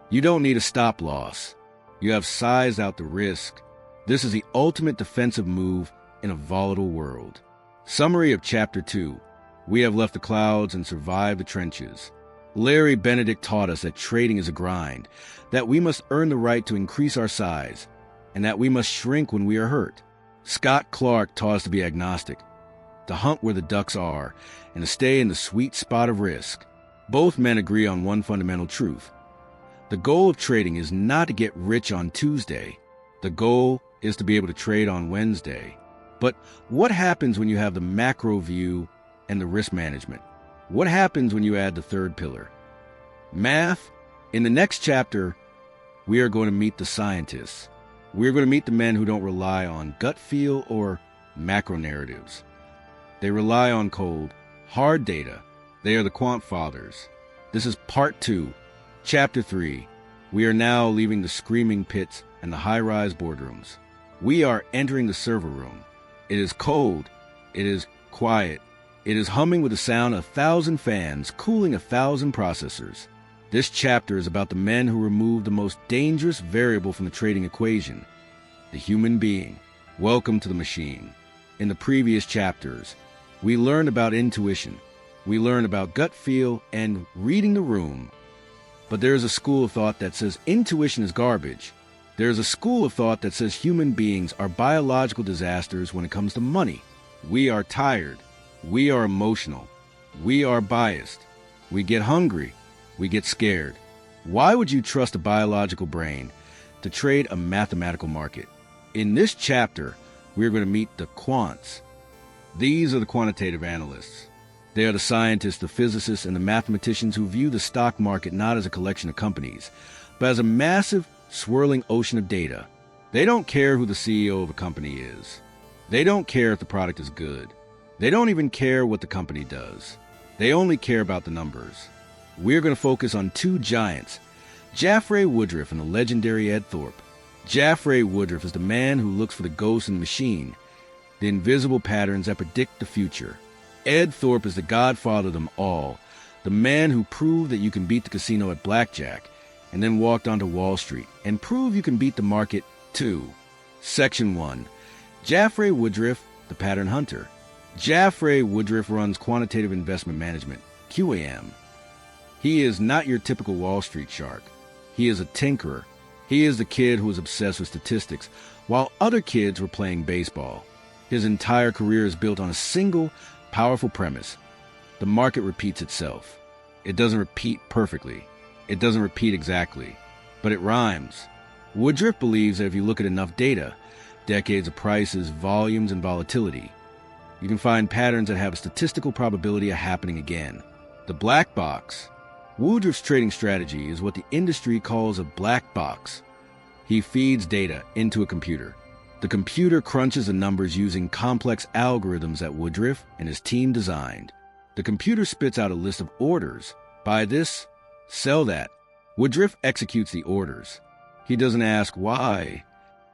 you don't need a stop-loss. You have sized out the risk. This is the ultimate defensive move in a volatile world. Summary of Chapter 2. We have left the clouds and survived the trenches. Larry Benedict taught us that trading is a grind, that we must earn the right to increase our size, and that we must shrink when we are hurt. Scott Clark taught us to be agnostic, to hunt where the ducks are, and to stay in the sweet spot of risk. Both men agree on one fundamental truth. The goal of trading is not to get rich on Tuesday. The goal is to be able to trade on Wednesday. But what happens when you have the macro view and the risk management? What happens when you add the third pillar? Math. In the next chapter, we are going to meet the scientists. We are going to meet the men who don't rely on gut feel or macro narratives. They rely on cold, hard data. They are the quant fathers. This is part 2, chapter 3. We are now leaving the screaming pits and the high-rise boardrooms. We are entering the server room. It is cold. It is quiet. It is humming with the sound of 1,000 fans cooling 1,000 processors. This chapter is about the men who removed the most dangerous variable from the trading equation, the human being. Welcome to the machine. In the previous chapters, we learned about intuition. We learned about gut feel and reading the room. But there is a school of thought that says intuition is garbage. There is a school of thought that says human beings are biological disasters when it comes to money. We are tired. We are emotional. We are biased. We get hungry. We get scared. Why would you trust a biological brain to trade a mathematical market? In this chapter, we are going to meet the quants. These are the quantitative analysts. They are the scientists, the physicists, and the mathematicians who view the stock market not as a collection of companies, but as a massive, swirling ocean of data. They don't care who the CEO of a company is. They don't care if the product is good. They don't even care what the company does. They only care about the numbers. We're going to focus on 2 giants, Jaffrey Woodrif and the legendary Ed Thorp. Jaffrey Woodrif is the man who looks for the ghost in the machine, the invisible patterns that predict the future. Ed Thorp is the godfather of them all, the man who proved that you can beat the casino at blackjack, and then walked onto Wall Street and proved you can beat the market too. Section 1. Jaffrey Woodrif, the pattern hunter. Jaffrey Woodrif runs Quantitative Investment Management, QAM. He is not your typical Wall Street shark. He is a tinkerer. He is the kid who was obsessed with statistics, while other kids were playing baseball. His entire career is built on a single, powerful premise. The market repeats itself. It doesn't repeat perfectly. It doesn't repeat exactly, but it rhymes. Woodrif believes that if you look at enough data, decades of prices, volumes, and volatility, you can find patterns that have a statistical probability of happening again. The black box. Woodrif's trading strategy is what the industry calls a black box. He feeds data into a computer. The computer crunches the numbers using complex algorithms that Woodrif and his team designed. The computer spits out a list of orders. Buy this, sell that. Woodrif executes the orders. He doesn't ask why.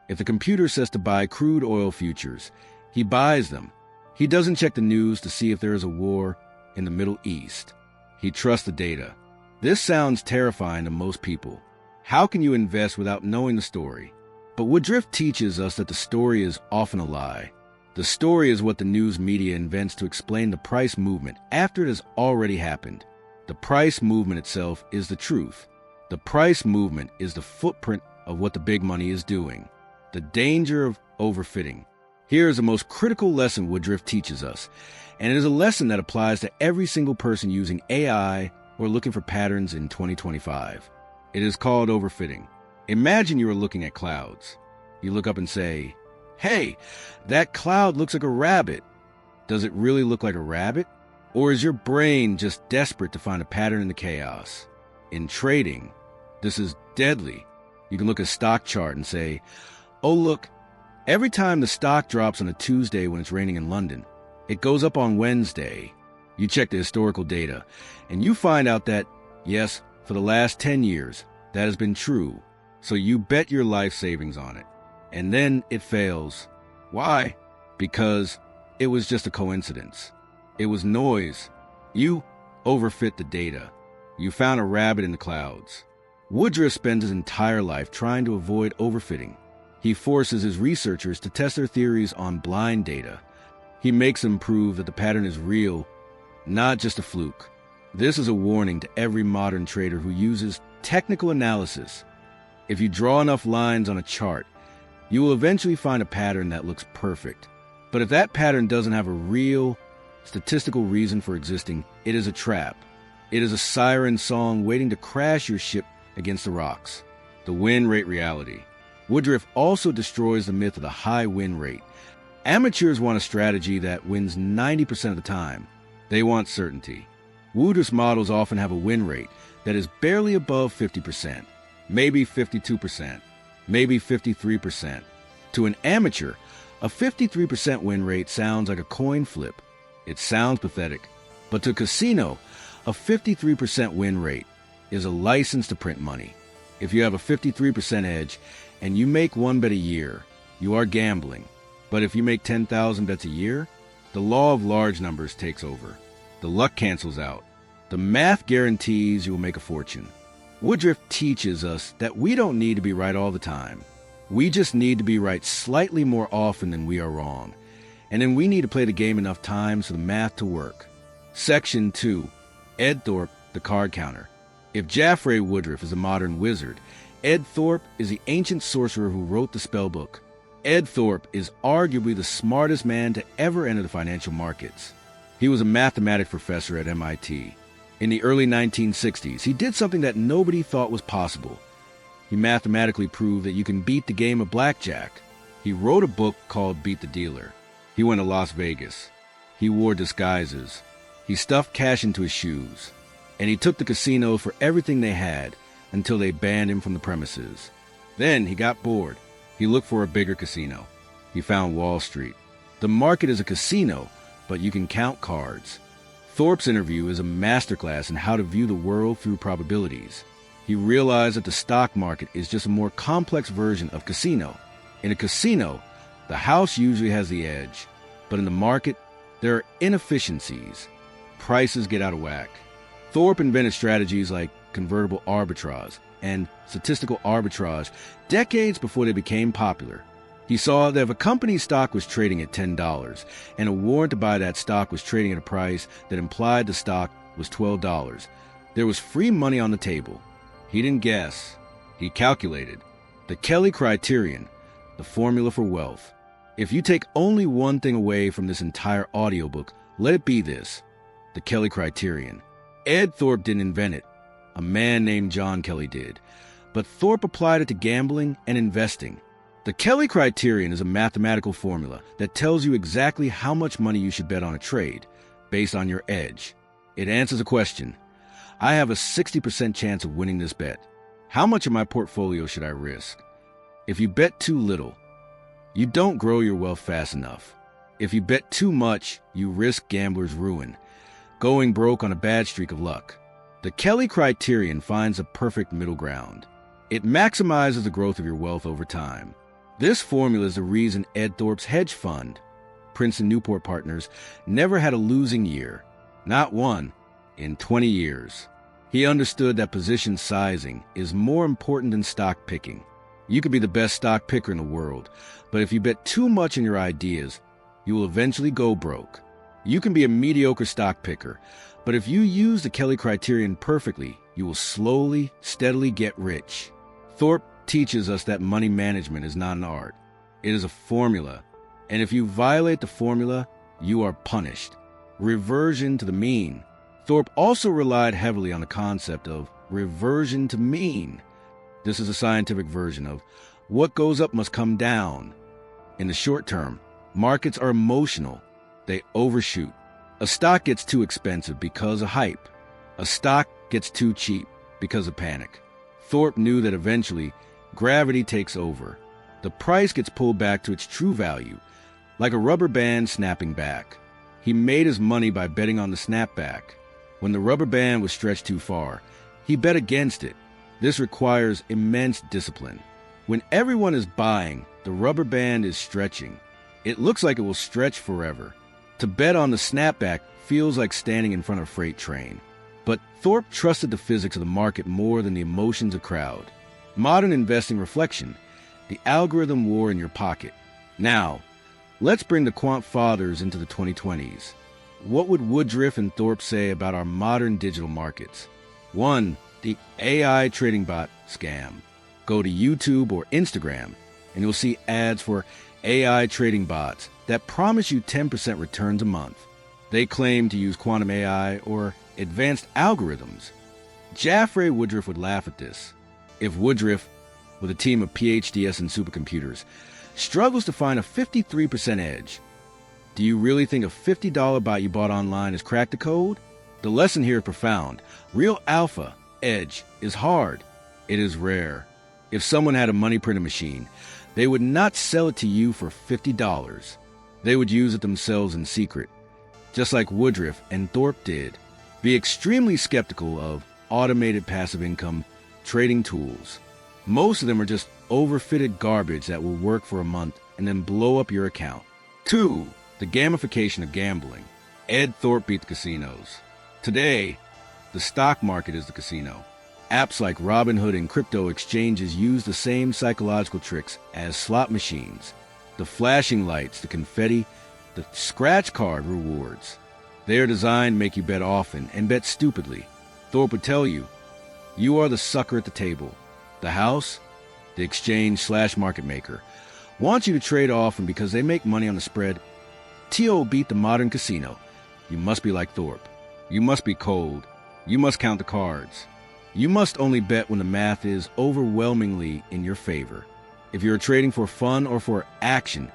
If the computer says to buy crude oil futures, he buys them. He doesn't check the news to see if there is a war in the Middle East. He trusts the data. This sounds terrifying to most people. How can you invest without knowing the story? But Woodrif teaches us that the story is often a lie. The story is what the news media invents to explain the price movement after it has already happened. The price movement itself is the truth. The price movement is the footprint of what the big money is doing. The danger of overfitting. Here is the most critical lesson Woodrif teaches us, and it is a lesson that applies to every single person using AI or looking for patterns in 2025. It is called overfitting. Imagine you are looking at clouds. You look up and say, "Hey, that cloud looks like a rabbit." Does it really look like a rabbit? Or is your brain just desperate to find a pattern in the chaos? In trading, this is deadly. You can look at a stock chart and say, "Oh, look, every time the stock drops on a Tuesday when it's raining in London, it goes up on Wednesday." You check the historical data, and you find out that, yes, for the last 10 years, that has been true. So you bet your life savings on it. And then it fails. Why? Because it was just a coincidence. It was noise. You overfit the data. You found a rabbit in the clouds. Woodrif spends his entire life trying to avoid overfitting. He forces his researchers to test their theories on blind data. He makes them prove that the pattern is real, not just a fluke. This is a warning to every modern trader who uses technical analysis. If you draw enough lines on a chart, you will eventually find a pattern that looks perfect. But if that pattern doesn't have a real, statistical reason for existing, it is a trap. It is a siren song waiting to crash your ship against the rocks. The win rate reality. Woodrif also destroys the myth of the high win rate. Amateurs want a strategy that wins 90% of the time. They want certainty. Woodrif's models often have a win rate that is barely above 50%, maybe 52%, maybe 53%. To an amateur, a 53% win rate sounds like a coin flip. It sounds pathetic. But to a casino, a 53% win rate is a license to print money. If you have a 53% edge and you make one bet a year, you are gambling. But if you make 10,000 bets a year, the law of large numbers takes over. The luck cancels out. The math guarantees you will make a fortune. Woodrif teaches us that we don't need to be right all the time. We just need to be right slightly more often than we are wrong. And then we need to play the game enough times for the math to work. Section 2. Ed Thorp, the card counter. If Jaffrey Woodrif is a modern wizard, Ed Thorp is the ancient sorcerer who wrote the spellbook. Ed Thorp is arguably the smartest man to ever enter the financial markets. He was a mathematics professor at MIT. In the early 1960s, he did something that nobody thought was possible. He mathematically proved that you can beat the game of blackjack. He wrote a book called Beat the Dealer. He went to Las Vegas. He wore disguises. He stuffed cash into his shoes. And he took the casino for everything they had until they banned him from the premises. Then he got bored. He looked for a bigger casino. He found Wall Street. The market is a casino, but you can count cards. Thorp's interview is a masterclass in how to view the world through probabilities. He realized that the stock market is just a more complex version of casino. In a casino, the house usually has the edge, but in the market, there are inefficiencies. Prices get out of whack. Thorp invented strategies like convertible arbitrage and statistical arbitrage decades before they became popular. He saw that if a company's stock was trading at $10 and a warrant to buy that stock was trading at a price that implied the stock was $12, there was free money on the table. He didn't guess. He calculated. The Kelly Criterion, the formula for wealth. If you take only one thing away from this entire audiobook, let it be this: the Kelly Criterion. Ed Thorp didn't invent it. A man named John Kelly did. But Thorp applied it to gambling and investing. The Kelly Criterion is a mathematical formula that tells you exactly how much money you should bet on a trade, based on your edge. It answers a question. I have a 60% chance of winning this bet. How much of my portfolio should I risk? If you bet too little, you don't grow your wealth fast enough. If you bet too much, you risk gambler's ruin, going broke on a bad streak of luck. The Kelly Criterion finds a perfect middle ground. It maximizes the growth of your wealth over time. This formula is the reason Ed Thorp's hedge fund, Princeton Newport Partners, never had a losing year. Not one in 20 years. He understood that position sizing is more important than stock picking. You could be the best stock picker in the world, but if you bet too much on your ideas, you will eventually go broke. You can be a mediocre stock picker, but if you use the Kelly Criterion perfectly, you will slowly, steadily get rich. Thorp teaches us that money management is not an art. It is a formula, and if you violate the formula, you are punished. Reversion to the mean. Thorp also relied heavily on the concept of reversion to mean. This is a scientific version of what goes up must come down. In the short term, markets are emotional. They overshoot. A stock gets too expensive because of hype. A stock gets too cheap because of panic. Thorp knew that eventually, gravity takes over. The price gets pulled back to its true value, like a rubber band snapping back. He made his money by betting on the snapback. When the rubber band was stretched too far, he bet against it. This requires immense discipline. When everyone is buying, the rubber band is stretching. It looks like it will stretch forever. To bet on the snapback feels like standing in front of a freight train. But Thorp trusted the physics of the market more than the emotions of crowd. Modern investing reflection, the algorithm war in your pocket. Now, let's bring the quant fathers into the 2020s. What would Woodrif and Thorp say about our modern digital markets? 1. The AI trading bot scam. Go to YouTube or Instagram, and you'll see ads for AI trading bots that promise you 10% returns a month. They claim to use quantum AI or advanced algorithms. Jaffrey Woodrif would laugh at this. If Woodrif, with a team of PhDs and supercomputers, struggles to find a 53% edge, do you really think a $50 bot you bought online has cracked the code? The lesson here is profound. Real alpha, edge, is hard. It is rare. If someone had a money printer machine, they would not sell it to you for $50. They would use it themselves in secret, just like Woodrif and Thorp did. Be extremely skeptical of automated passive income trading tools. Most of them are just overfitted garbage that will work for a month and then blow up your account. 2. The gamification of gambling. Ed Thorp beat the casinos. Today, the stock market is the casino. Apps like Robinhood and crypto exchanges use the same psychological tricks as slot machines. The flashing lights, the confetti, the scratch card rewards. They are designed to make you bet often and bet stupidly. Thorp would tell you, you are the sucker at the table. The house, the exchange/market maker, wants you to trade often because they make money on the spread. TO beat the modern casino. You must be like Thorp. You must be cold. You must count the cards. You must only bet when the math is overwhelmingly in your favor. If you are trading for fun or for action,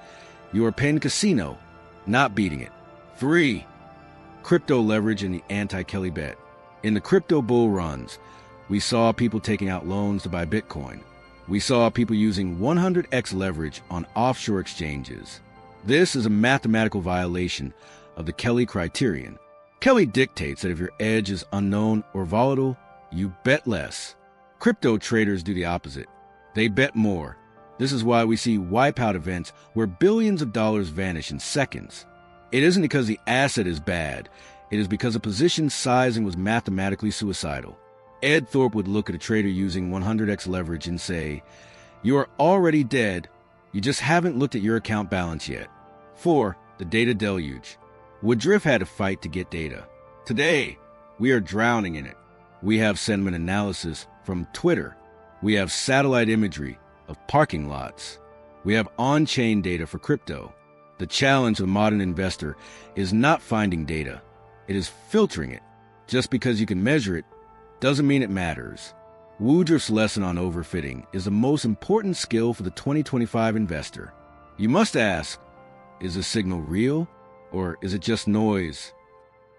you are paying the casino, not beating it. 3. Crypto leverage and the anti-Kelly bet. In the crypto bull runs, we saw people taking out loans to buy Bitcoin. We saw people using 100x leverage on offshore exchanges. This is a mathematical violation of the Kelly Criterion. Kelly dictates that if your edge is unknown or volatile, you bet less. Crypto traders do the opposite. They bet more. This is why we see wipeout events where billions of dollars vanish in seconds. It isn't because the asset is bad. It is because the position sizing was mathematically suicidal. Ed Thorp would look at a trader using 100x leverage and say, you are already dead. You just haven't looked at your account balance yet. 4. The data deluge. Woodrif had to fight to get data. Today, we are drowning in it. We have sentiment analysis from Twitter. We have satellite imagery of parking lots. We have on-chain data for crypto. The challenge of the modern investor is not finding data. It is filtering it. Just because you can measure it doesn't mean it matters. Woodrif's lesson on overfitting is the most important skill for the 2025 investor. You must ask, is the signal real or is it just noise?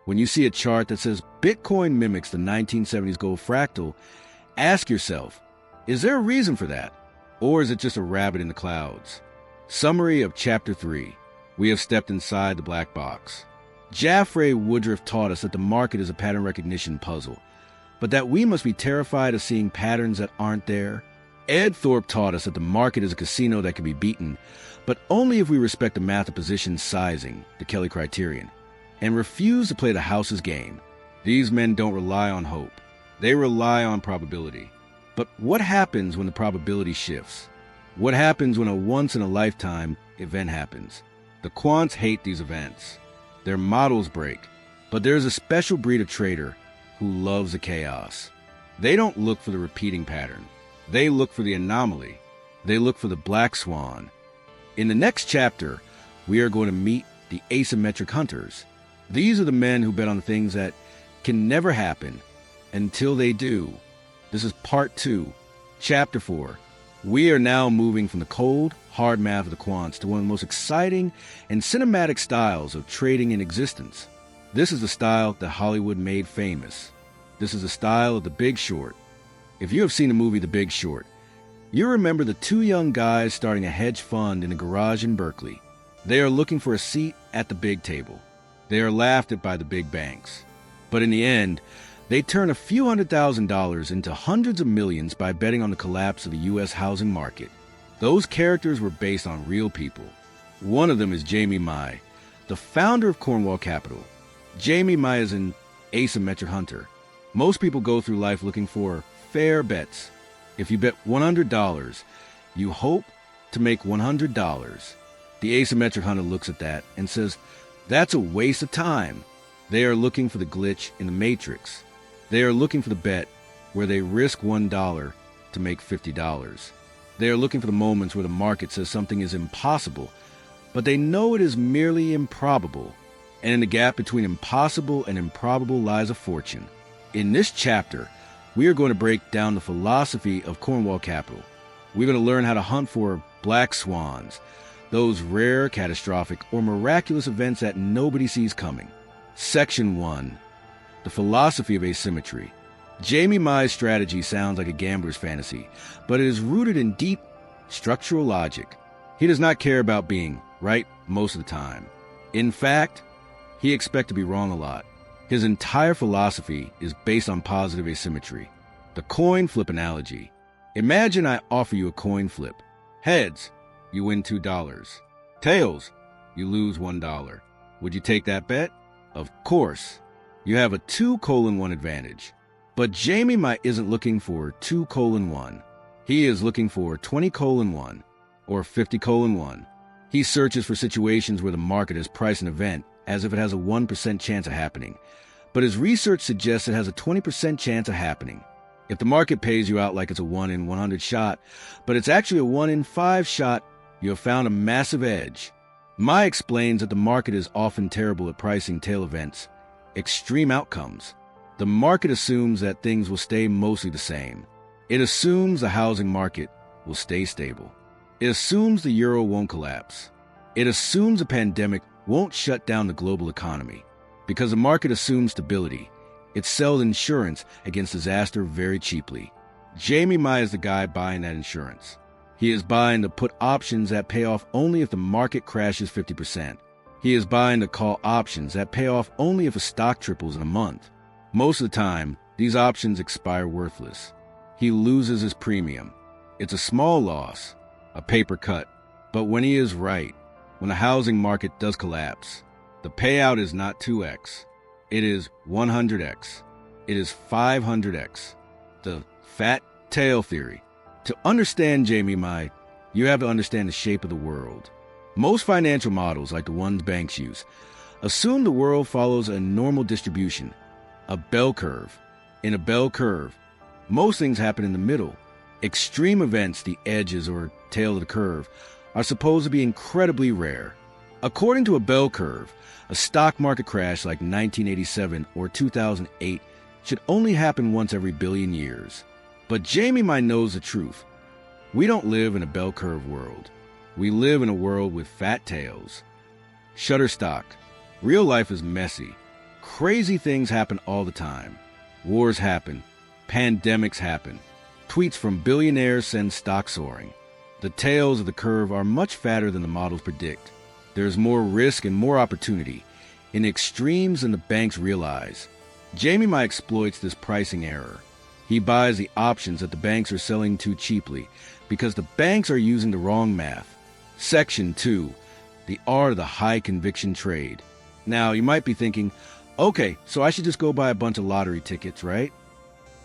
When you see a chart that says Bitcoin mimics the 1970s gold fractal, ask yourself, is there a reason for that? Or is it just a rabbit in the clouds? Summary of Chapter 3. We have stepped inside the black box. Jaffrey Woodrif taught us that the market is a pattern recognition puzzle, but that we must be terrified of seeing patterns that aren't there. Ed Thorp taught us that the market is a casino that can be beaten, but only if we respect the math of position sizing, the Kelly Criterion, and refuse to play the house's game. These men don't rely on hope. They rely on probability. But what happens when the probability shifts? What happens when a once-in-a-lifetime event happens? The quants hate these events. Their models break. But there's a special breed of trader who loves the chaos. They don't look for the repeating pattern. They look for the anomaly. They look for the black swan. In the next chapter, we are going to meet the asymmetric hunters. These are the men who bet on things that can never happen until they do. This is part 2, chapter 4. We are now moving from the cold, hard math of the quants to one of the most exciting and cinematic styles of trading in existence. This is the style that Hollywood made famous. This is the style of The Big Short. If you have seen the movie The Big Short, you remember the 2 young guys starting a hedge fund in a garage in Berkeley. They are looking for a seat at the big table. They are laughed at by the big banks. But in the end, They turn a few $100,000 into hundreds of millions by betting on the collapse of the U.S. housing market. Those characters were based on real people. One of them is Jamie Mai, the founder of Cornwall Capital. Jamie Mai is an asymmetric hunter. Most people go through life looking for fair bets. If you bet $100, you hope to make $100. The asymmetric hunter looks at that and says, that's a waste of time. They are looking for the glitch in the matrix. They are looking for the bet where they risk $1 to make $50. They are looking for the moments where the market says something is impossible, but they know it is merely improbable. And in the gap between impossible and improbable lies a fortune. In this chapter, we are going to break down the philosophy of Cornwall Capital. We're going to learn how to hunt for black swans, those rare, catastrophic, or miraculous events that nobody sees coming. Section 1. The philosophy of asymmetry. Jamie Mai's strategy sounds like a gambler's fantasy, but it is rooted in deep structural logic. He does not care about being right most of the time. In fact, he expects to be wrong a lot. His entire philosophy is based on positive asymmetry. The coin flip analogy. Imagine I offer you a coin flip. Heads, you win $2. Tails, you lose $1. Would you take that bet? Of course. You have a 2:1 advantage. But Jamie Mai isn't looking for 2:1. He is looking for 20:1 or 50:1. He searches for situations where the market has priced an event as if it has a 1% chance of happening. But his research suggests it has a 20% chance of happening. If the market pays you out like it's a 1 in 100 shot, but it's actually a 1 in 5 shot, you have found a massive edge. Mai explains that the market is often terrible at pricing tail events, extreme outcomes. The market assumes that things will stay mostly the same. It assumes the housing market will stay stable. It assumes the euro won't collapse. It assumes a pandemic won't shut down the global economy. Because the market assumes stability, it sells insurance against disaster very cheaply. Jamie Mai is the guy buying that insurance. He is buying the put options that pay off only if the market crashes 50%. He is buying the call options that pay off only if a stock triples in a month. Most of the time, these options expire worthless. He loses his premium. It's a small loss, a paper cut. But when he is right, when the housing market does collapse, the payout is not 2x. It is 100x. It is 500x. The fat tail theory. To understand Jamie Mai, you have to understand the shape of the world. Most financial models, like the ones banks use, assume the world follows a normal distribution, a bell curve. In a bell curve, most things happen in the middle. Extreme events, the edges or tail of the curve, are supposed to be incredibly rare. According to a bell curve, a stock market crash like 1987 or 2008 should only happen once every billion years. But Jamie Mai knows the truth. We don't live in a bell curve world. We live in a world with fat tails. Shutterstock. Real life is messy. Crazy things happen all the time. Wars happen. Pandemics happen. Tweets from billionaires send stock soaring. The tails of the curve are much fatter than the models predict. There's more risk and more opportunity in extremes than the banks realize. Jamie Mai exploits this pricing error. He buys the options that the banks are selling too cheaply because the banks are using the wrong math. Section 2. The art of the high conviction trade. Now, you might be thinking, okay, so I should just go buy a bunch of lottery tickets, right?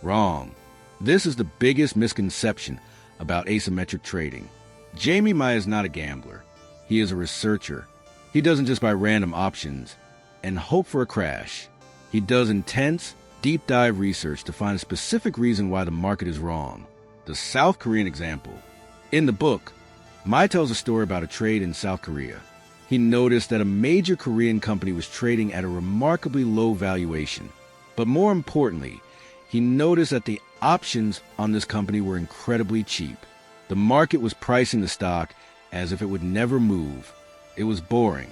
Wrong. This is the biggest misconception about asymmetric trading. Jamie Mai is not a gambler. He is a researcher. He doesn't just buy random options and hope for a crash. He does intense, deep dive research to find a specific reason why the market is wrong. The South Korean example. In the book, Mai tells a story about a trade in South Korea. He noticed that a major Korean company was trading at a remarkably low valuation. But more importantly, he noticed that the options on this company were incredibly cheap. The market was pricing the stock as if it would never move. It was boring.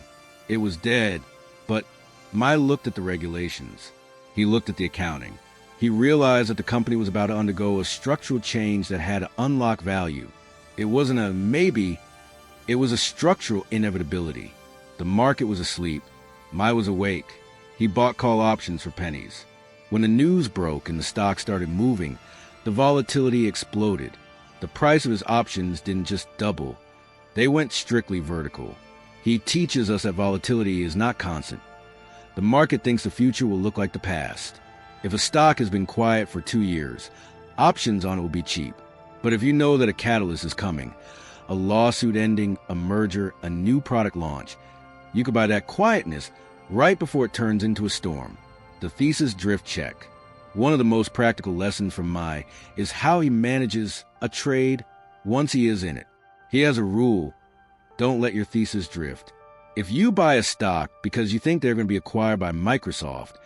It was dead. But Mai looked at the regulations. He looked at the accounting. He realized that the company was about to undergo a structural change that had to unlock value. It wasn't a maybe, it was a structural inevitability. The market was asleep. Mai was awake. He bought call options for pennies. When the news broke and the stock started moving, the volatility exploded. The price of his options didn't just double. They went strictly vertical. He teaches us that volatility is not constant. The market thinks the future will look like the past. If a stock has been quiet for 2 years, options on it will be cheap. But if you know that a catalyst is coming, a lawsuit ending, a merger, a new product launch, you could buy that quietness right before it turns into a storm. The thesis drift check. One of the most practical lessons from Mai is how he manages a trade once he is in it. He has a rule: don't let your thesis drift. If you buy a stock because you think they're going to be acquired by Microsoft,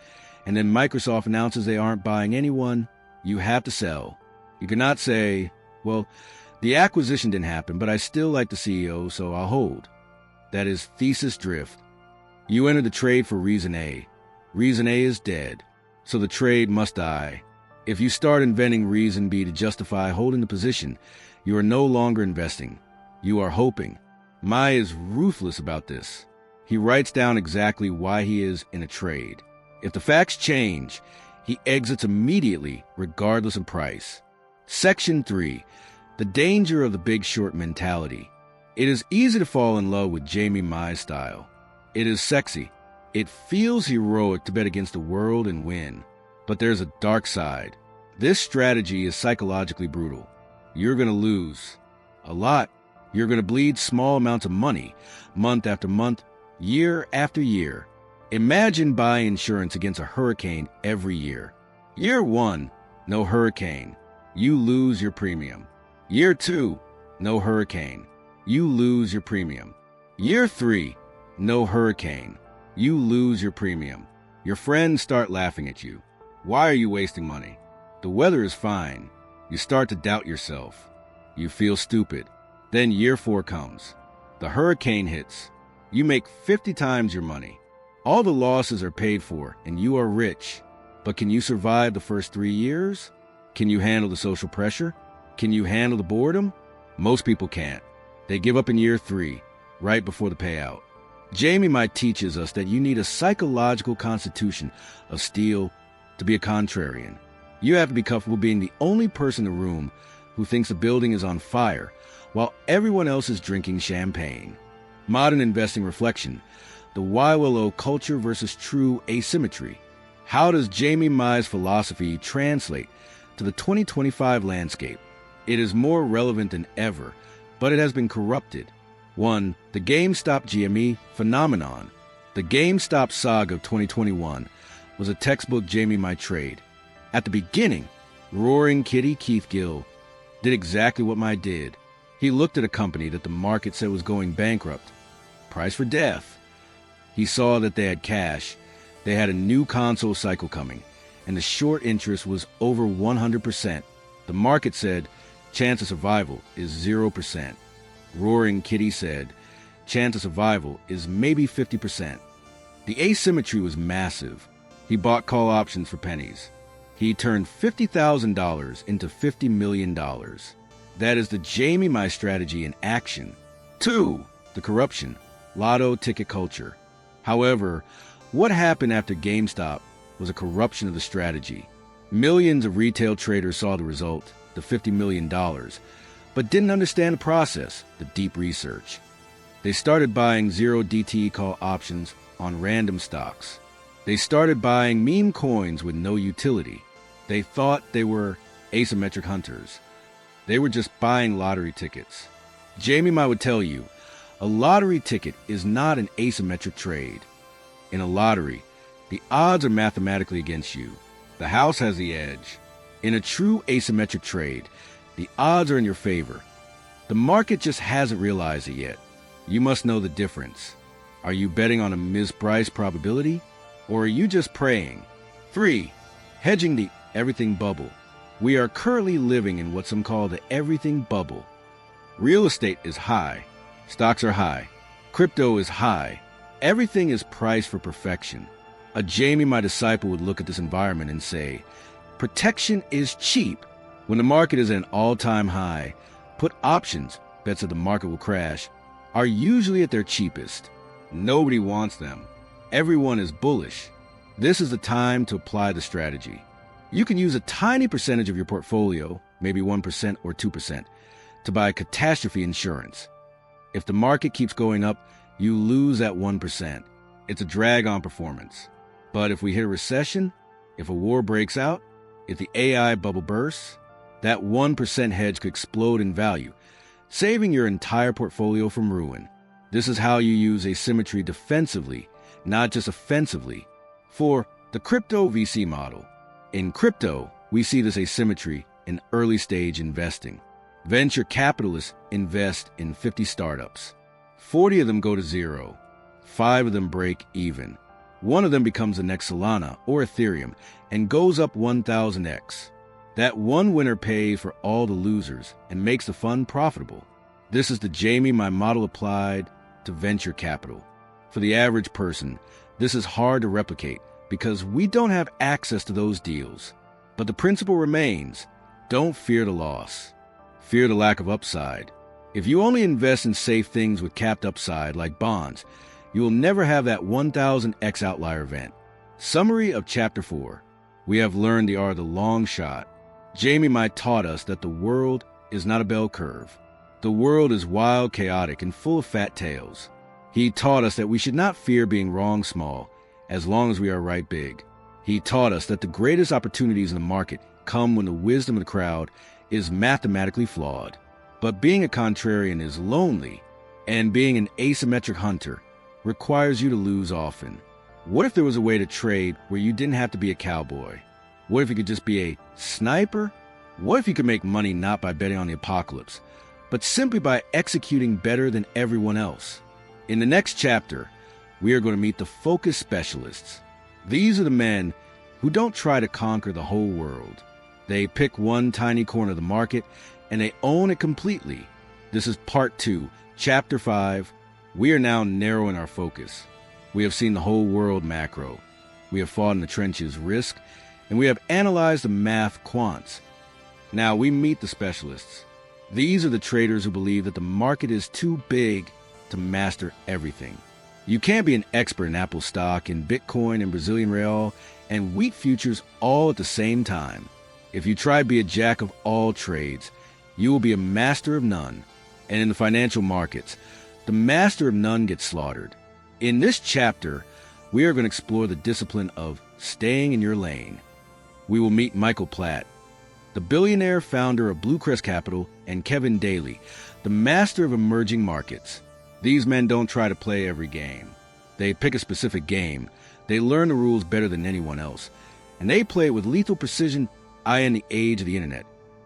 and then Microsoft announces they aren't buying anyone, you have to sell. You cannot say, well, the acquisition didn't happen, but I still like the CEO, so I'll hold. That is thesis drift. You enter the trade for reason A. Reason A is dead, so the trade must die. If you start inventing reason B to justify holding the position, you are no longer investing. You are hoping. Mai is ruthless about this. He writes down exactly why he is in a trade. If the facts change, he exits immediately, regardless of price. Section 3. The danger of the big short mentality. It is easy to fall in love with Jamie Mai's style. It is sexy. It feels heroic to bet against the world and win. But there's a dark side. This strategy is psychologically brutal. You're going to lose. A lot. You're going to bleed small amounts of money, month after month, year after year. Imagine buying insurance against a hurricane every year. Year 1, no hurricane. You lose your premium. Year 2, no hurricane. You lose your premium. Year 3, no hurricane. You lose your premium. Your friends start laughing at you. Why are you wasting money? The weather is fine. You start to doubt yourself. You feel stupid. Then year 4 comes. The hurricane hits. You make 50 times your money. All the losses are paid for, and you are rich. But can you survive the first 3 years? Can you handle the social pressure? Can you handle the boredom? Most people can't. They give up in year 3, right before the payout. Jamie Mai teaches us that you need a psychological constitution of steel to be a contrarian. You have to be comfortable being the only person in the room who thinks the building is on fire while everyone else is drinking champagne. Modern investing reflection. The YLO culture versus true asymmetry. How does Jamie Mai's philosophy translate to the 2025 landscape? It is more relevant than ever, but it has been corrupted. 1. The GameStop GME phenomenon. The GameStop saga of 2021 was a textbook Jamie Mai trade. At the beginning, Roaring Kitty Keith Gill did exactly what Mai did. He looked at a company that the market said was going bankrupt. Price for death. He saw that they had cash, they had a new console cycle coming, and the short interest was over 100%. The market said, chance of survival is 0%. Roaring Kitty said, chance of survival is maybe 50%. The asymmetry was massive. He bought call options for pennies. He turned $50,000 into $50 million. That is the Jamie Mai strategy in action. 2. The corruption. Lotto ticket culture. However, what happened after GameStop was a corruption of the strategy. Millions of retail traders saw the result, the $50 million, but didn't understand the process, the deep research. They started buying zero DTE call options on random stocks. They started buying meme coins with no utility. They thought they were asymmetric hunters. They were just buying lottery tickets. Jamie Mai would tell you, a lottery ticket is not an asymmetric trade. In a lottery, the odds are mathematically against you. The house has the edge. In a true asymmetric trade, the odds are in your favor. The market just hasn't realized it yet. You must know the difference. Are you betting on a mispriced probability, or are you just praying? 3. Hedging the everything bubble. We are currently living in what some call the everything bubble. Real estate is high. Stocks are high. Crypto is high. Everything is priced for perfection. A Jamie Mai disciple would look at this environment and say, protection is cheap. When the market is at an all-time high, put options, bets that the market will crash, are usually at their cheapest. Nobody wants them. Everyone is bullish. This is the time to apply the strategy. You can use a tiny percentage of your portfolio, maybe 1% or 2%, to buy catastrophe insurance. If the market keeps going up, you lose that 1%. It's a drag on performance. But if we hit a recession, if a war breaks out, if the AI bubble bursts, that 1% hedge could explode in value, saving your entire portfolio from ruin. This is how you use asymmetry defensively, not just offensively. For the crypto VC model. In crypto, we see this asymmetry in early-stage investing. Venture capitalists invest in 50 startups. 40 of them go to zero. 5 of them break even. 1 of them becomes the next Solana or Ethereum and goes up 1,000x. That one winner pays for all the losers and makes the fund profitable. This is the Jamie my model applied to venture capital. For the average person, this is hard to replicate because we don't have access to those deals. But the principle remains, don't fear the loss. Fear the lack of upside. If you only invest in safe things with capped upside like bonds, you will never have that 1,000x outlier event. Summary of Chapter 4. We have learned the art of the long shot. Jamie might taught us that the world is not a bell curve. The world is wild, chaotic, and full of fat tails. He taught us that we should not fear being wrong small, as long as we are right big. He taught us that the greatest opportunities in the market come when the wisdom of the crowd is mathematically flawed. But being a contrarian is lonely, and being an asymmetric hunter requires you to lose often. What if there was a way to trade where you didn't have to be a cowboy? What if you could just be a sniper? What if you could make money not by betting on the apocalypse, but simply by executing better than everyone else? In the next chapter, we are going to meet the focus specialists. These are the men who don't try to conquer the whole world. They pick one tiny corner of the market, and they own it completely. This is Part 2, Chapter 5. We are now narrowing our focus. We have seen the whole world macro. We have fought in the trenches risk, and we have analyzed the math quants. Now we meet the specialists. These are the traders who believe that the market is too big to master everything. You can't be an expert in Apple stock, in Bitcoin, and Brazilian real, and wheat futures all at the same time. If you try to be a jack of all trades, you will be a master of none. And in the financial markets, the master of none gets slaughtered. In this chapter, we are going to explore the discipline of staying in your lane. We will meet Michael Platt, the billionaire founder of Bluecrest Capital, and Kevin Daly, the master of emerging markets. These men don't try to play every game. They pick a specific game. They learn the rules better than anyone else. And they play it with lethal precision. In the age of the internet,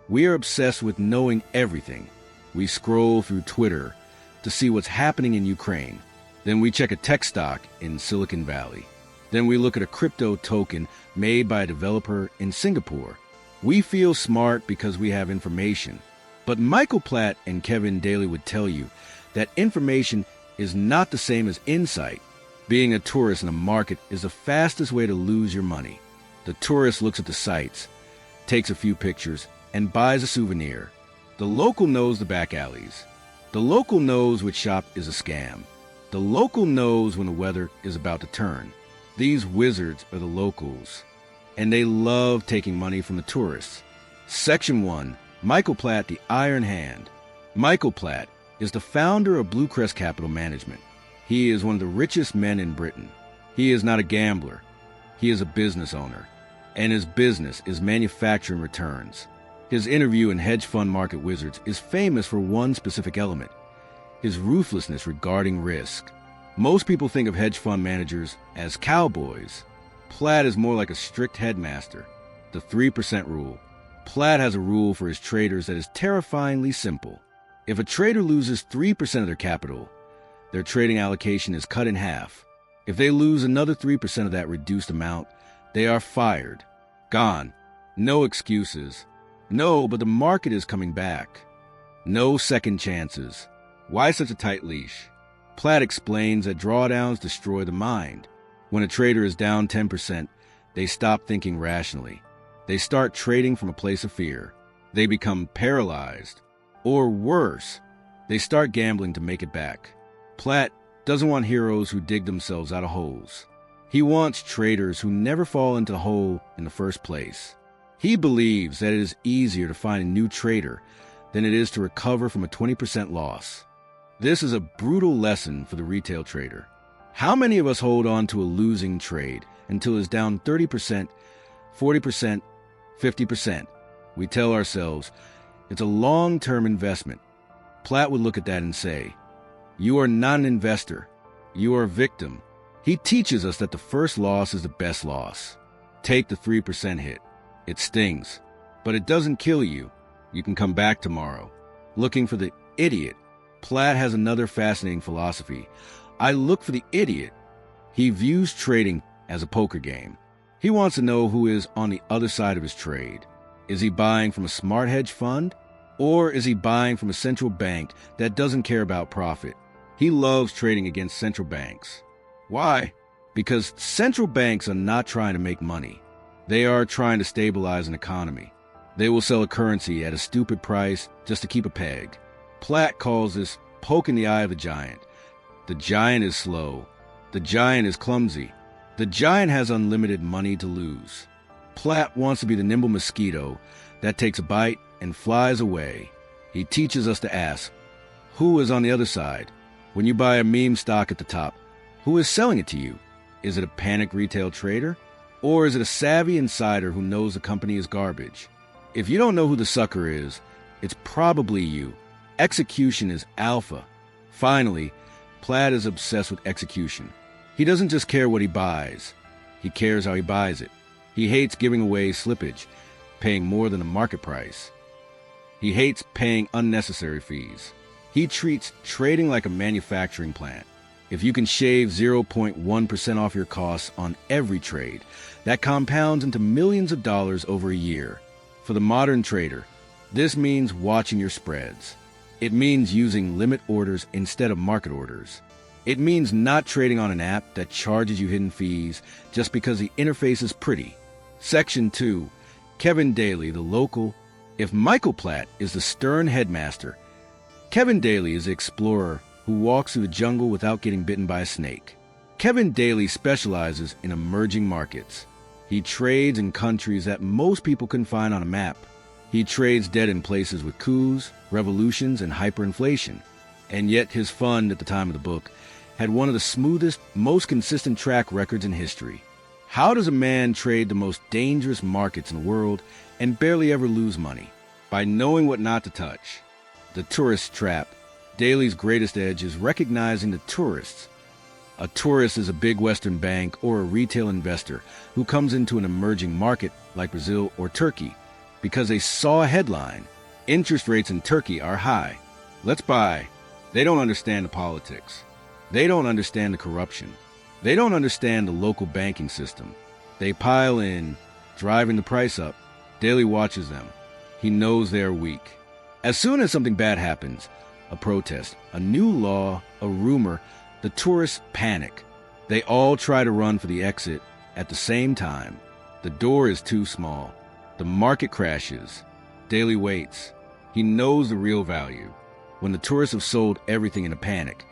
we are obsessed with knowing everything. We scroll through Twitter to see what's happening in Ukraine. Then we check a tech stock in Silicon Valley. Then we look at a crypto token made by a developer in Singapore. We feel smart because we have information. But Michael Platt and Kevin Daly would tell you that information is not the same as insight. Being a tourist in a market is the fastest way to lose your money. The tourist looks at the sites, takes a few pictures, and buys a souvenir. The local knows the back alleys. The local knows which shop is a scam. The local knows when the weather is about to turn. These wizards are the locals, and they love taking money from the tourists. Section 1. Michael Platt, the Iron Hand. Michael Platt is the founder of Bluecrest Capital Management. He is one of the richest men in Britain. He is not a gambler. He is a business owner, and his business is manufacturing returns. His interview in Hedge Fund Market Wizards is famous for one specific element: his ruthlessness regarding risk. Most people think of hedge fund managers as cowboys. Platt is more like a strict headmaster. The 3% rule. Platt has a rule for his traders that is terrifyingly simple. If a trader loses 3% of their capital, their trading allocation is cut in half. If they lose another 3% of that reduced amount, they are fired. Gone. No excuses. No, but the market is coming back. No second chances. Why such a tight leash? Platt explains that drawdowns destroy the mind. When a trader is down 10%, they stop thinking rationally. They start trading from a place of fear. They become paralyzed. Or worse, they start gambling to make it back. Platt doesn't want heroes who dig themselves out of holes. He wants traders who never fall into the hole in the first place. He believes that it is easier to find a new trader than it is to recover from a 20% loss. This is a brutal lesson for the retail trader. How many of us hold on to a losing trade until it's down 30%, 40%, 50%? We tell ourselves, it's a long-term investment. Platt would look at that and say, you are not an investor. You are a victim. He teaches us that the first loss is the best loss. Take the 3% hit. It stings, but it doesn't kill you. You can come back tomorrow. Looking for the idiot. Platt has another fascinating philosophy. I look for the idiot. He views trading as a poker game. He wants to know who is on the other side of his trade. Is he buying from a smart hedge fund? Or is he buying from a central bank that doesn't care about profit? He loves trading against central banks. Why? Because central banks are not trying to make money. They are trying to stabilize an economy. They will sell a currency at a stupid price just to keep a peg. Platt calls this poking the eye of the giant. The giant is slow. The giant is clumsy. The giant has unlimited money to lose. Platt wants to be the nimble mosquito that takes a bite and flies away. He teaches us to ask, who is on the other side? When you buy a meme stock at the top, who is selling it to you? Is it a panicked retail trader? Or is it a savvy insider who knows the company is garbage? If you don't know who the sucker is, it's probably you. Execution is alpha. Finally, Platt is obsessed with execution. He doesn't just care what he buys. He cares how he buys it. He hates giving away slippage, paying more than the market price. He hates paying unnecessary fees. He treats trading like a manufacturing plant. If you can shave 0.1% off your costs on every trade, that compounds into millions of dollars over a year. For the modern trader, this means watching your spreads. It means using limit orders instead of market orders. It means not trading on an app that charges you hidden fees just because the interface is pretty. Section 2. Kevin Daly, the local. If Michael Platt is the stern headmaster, Kevin Daly is the explorer who walks through the jungle without getting bitten by a snake. Kevin Daly specializes in emerging markets. He trades in countries that most people can find on a map. He trades dead in places with coups, revolutions, and hyperinflation. And yet his fund at the time of the book had one of the smoothest, most consistent track records in history. How does a man trade the most dangerous markets in the world and barely ever lose money? By knowing what not to touch. The tourist trap. Daly's greatest edge is recognizing the tourists. A tourist is a big Western bank or a retail investor who comes into an emerging market like Brazil or Turkey because they saw a headline. Interest rates in Turkey are high. Let's buy. They don't understand the politics. They don't understand the corruption. They don't understand the local banking system. They pile in, driving the price up. Daly watches them. He knows they are weak. As soon as something bad happens, a protest, a new law, a rumor, the tourists panic. They all try to run for the exit at the same time. The door is too small. The market crashes. Daly waits. He knows the real value. When the tourists have sold everything in a panic,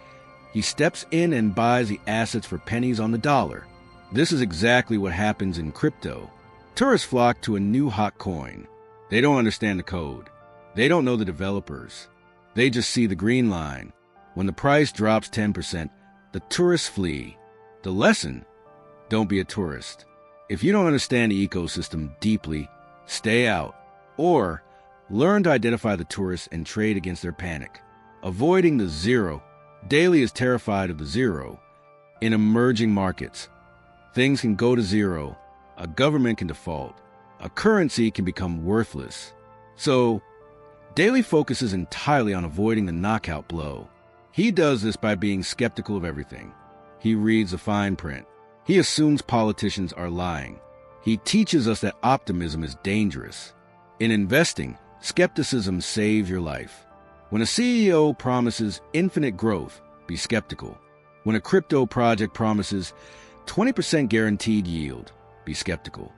he steps in and buys the assets for pennies on the dollar. This is exactly what happens in crypto. Tourists flock to a new hot coin. They don't understand the code. They don't know the developers. They just see the green line. When the price drops 10%, the tourists flee. The lesson: don't be a tourist. If you don't understand the ecosystem deeply, stay out. Or learn to identify the tourists and trade against their panic. Avoiding the zero. Daly is terrified of the zero. In emerging markets, things can go to zero. A government can default. A currency can become worthless. So, Daly focuses entirely on avoiding the knockout blow. He does this by being skeptical of everything. He reads the fine print. He assumes politicians are lying. He teaches us that optimism is dangerous. In investing, skepticism saves your life. When a CEO promises infinite growth, be skeptical. When a crypto project promises 20% guaranteed yield, be skeptical.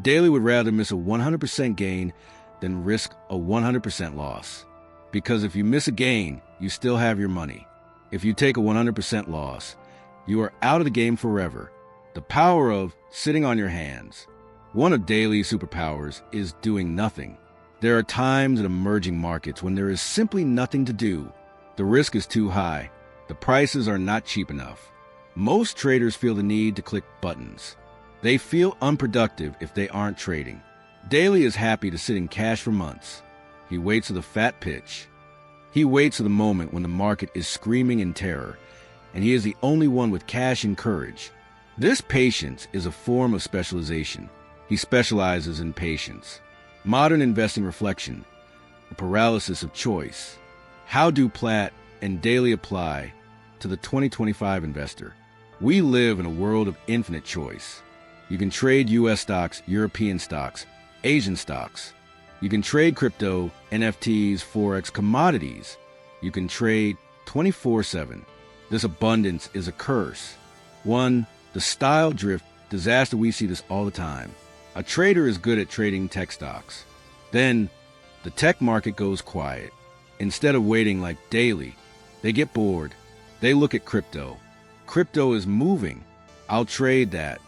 Daly would rather miss a 100% gain than risk a 100% loss. Because if you miss a gain, you still have your money. If you take a 100% loss, you are out of the game forever. The power of sitting on your hands. One of Daly's superpowers is doing nothing. There are times in emerging markets when there is simply nothing to do. The risk is too high. The prices are not cheap enough. Most traders feel the need to click buttons. They feel unproductive if they aren't trading. Daly is happy to sit in cash for months. He waits for the fat pitch. He waits for the moment when the market is screaming in terror, and he is the only one with cash and courage. This patience is a form of specialization. He specializes in patience. Modern investing reflection, the paralysis of choice. How do Platt and Daly apply to the 2025 investor? We live in a world of infinite choice. You can trade U.S. stocks, European stocks, Asian stocks. You can trade crypto, NFTs, Forex, commodities. You can trade 24/7. This abundance is a curse. One, the style drift, disaster. We see this all the time. A trader is good at trading tech stocks. Then, the tech market goes quiet. Instead of waiting like Daly, they get bored. They look at crypto. Crypto is moving. I'll trade that.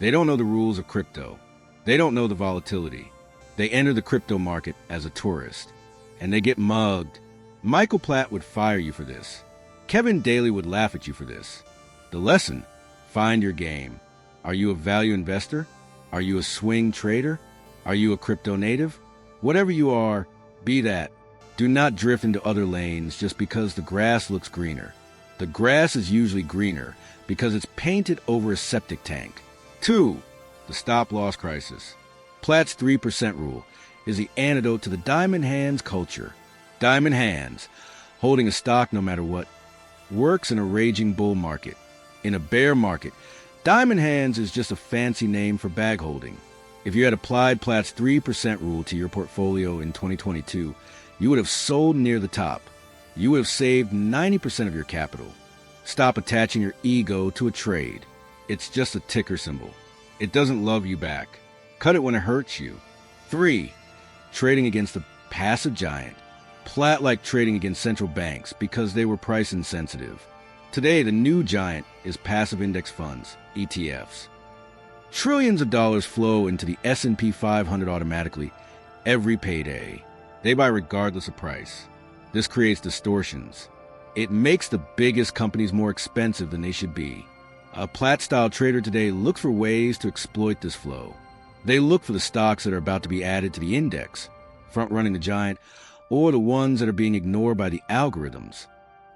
They don't know the rules of crypto. They don't know the volatility. They enter the crypto market as a tourist, and they get mugged. Michael Platt would fire you for this. Kevin Daly would laugh at you for this. The lesson: find your game. Are you a value investor? Are you a swing trader? Are you a crypto native? Whatever you are, be that. Do not drift into other lanes just because the grass looks greener. The grass is usually greener because it's painted over a septic tank. 2. The stop-loss crisis. Platt's 3% rule is the antidote to the diamond hands culture. Diamond hands, holding a stock no matter what, works in a raging bull market. In a bear market, diamond hands is just a fancy name for bag holding. If you had applied Platt's 3% rule to your portfolio in 2022, you would have sold near the top. You would have saved 90% of your capital. Stop attaching your ego to a trade. It's just a ticker symbol. It doesn't love you back. Cut it when it hurts you. 3. Trading against the passive giant. Platt liked trading against central banks because they were price insensitive. Today, the new giant is passive index funds, ETFs. Trillions of dollars flow into the S&P 500 automatically every payday. They buy regardless of price. This creates distortions. It makes the biggest companies more expensive than they should be. A Platt-style trader today looks for ways to exploit this flow. They look for the stocks that are about to be added to the index, front-running the giant, or the ones that are being ignored by the algorithms.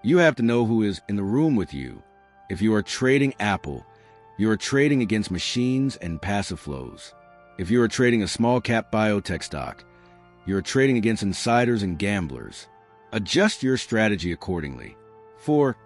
You have to know who is in the room with you. If you are trading Apple, you are trading against machines and passive flows. If you are trading a small-cap biotech stock, you are trading against insiders and gamblers. Adjust your strategy accordingly. 4.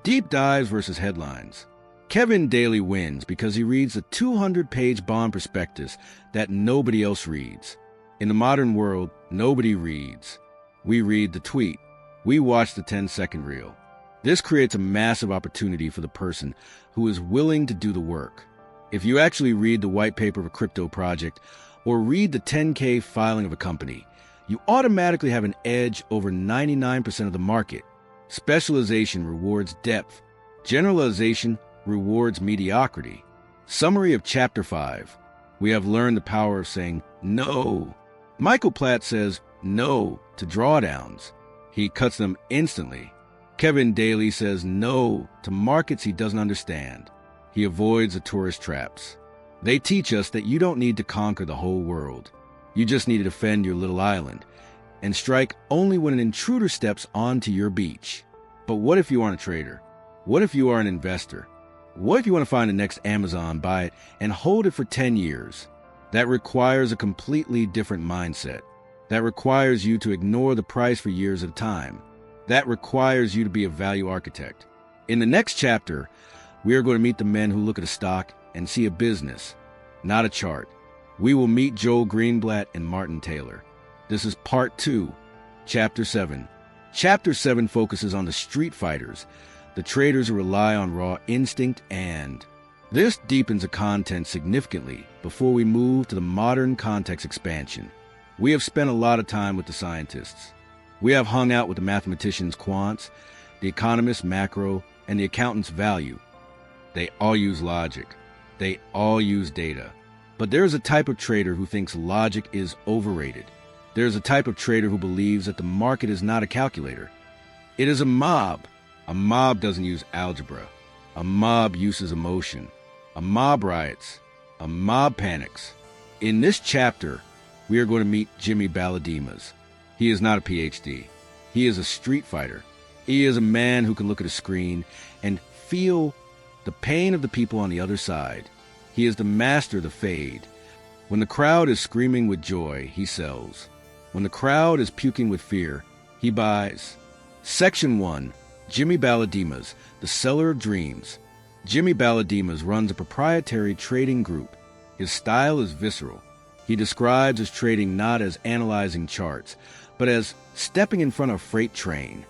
Deep dives versus headlines. Kevin Daly wins because he reads the 200-page bond prospectus that nobody else reads. In the modern world, nobody reads. We read the tweet. We watch the 10-second reel. This creates a massive opportunity for the person who is willing to do the work. If you actually read the white paper of a crypto project or read the 10K filing of a company, you automatically have an edge over 99% of the market. Specialization rewards depth. Generalization rewards mediocrity. Summary of Chapter 5. We have learned the power of saying no. Michael Platt says no to drawdowns. He cuts them instantly. Kevin Daly says no to markets he doesn't understand. He avoids the tourist traps. They teach us that you don't need to conquer the whole world. You just need to defend your little island and strike only when an intruder steps onto your beach. But what if you aren't a trader? What if you are an investor? What if you want to find the next Amazon, buy it, and hold it for 10 years? That requires a completely different mindset. That requires you to ignore the price for years at a time. That requires you to be a value architect. In the next chapter, we are going to meet the men who look at a stock and see a business, not a chart. We will meet Joel Greenblatt and Martin Taylor. This is Part 2, Chapter 7. Chapter 7 focuses on the street fighters, the traders who rely on raw instinct, and this deepens the content significantly before we move to the modern context expansion. We have spent a lot of time with the scientists. We have hung out with the mathematicians Quants, the economists Macro, and the accountants Value. They all use logic. They all use data. But there's a type of trader who thinks logic is overrated. There's a type of trader who believes that the market is not a calculator. It is a mob. A mob doesn't use algebra. A mob uses emotion. A mob riots. A mob panics. In this chapter, we are going to meet Jimmy Balodimas. He is not a PhD. He is a street fighter. He is a man who can look at a screen and feel the pain of the people on the other side. He is the master of the fade. When the crowd is screaming with joy, he sells. When the crowd is puking with fear, he buys. Section 1. Jimmy Balodimas, the Seller of Dreams. Jimmy Balodimas runs a proprietary trading group. His style is visceral. He describes his trading not as analyzing charts, but as stepping in front of a freight train.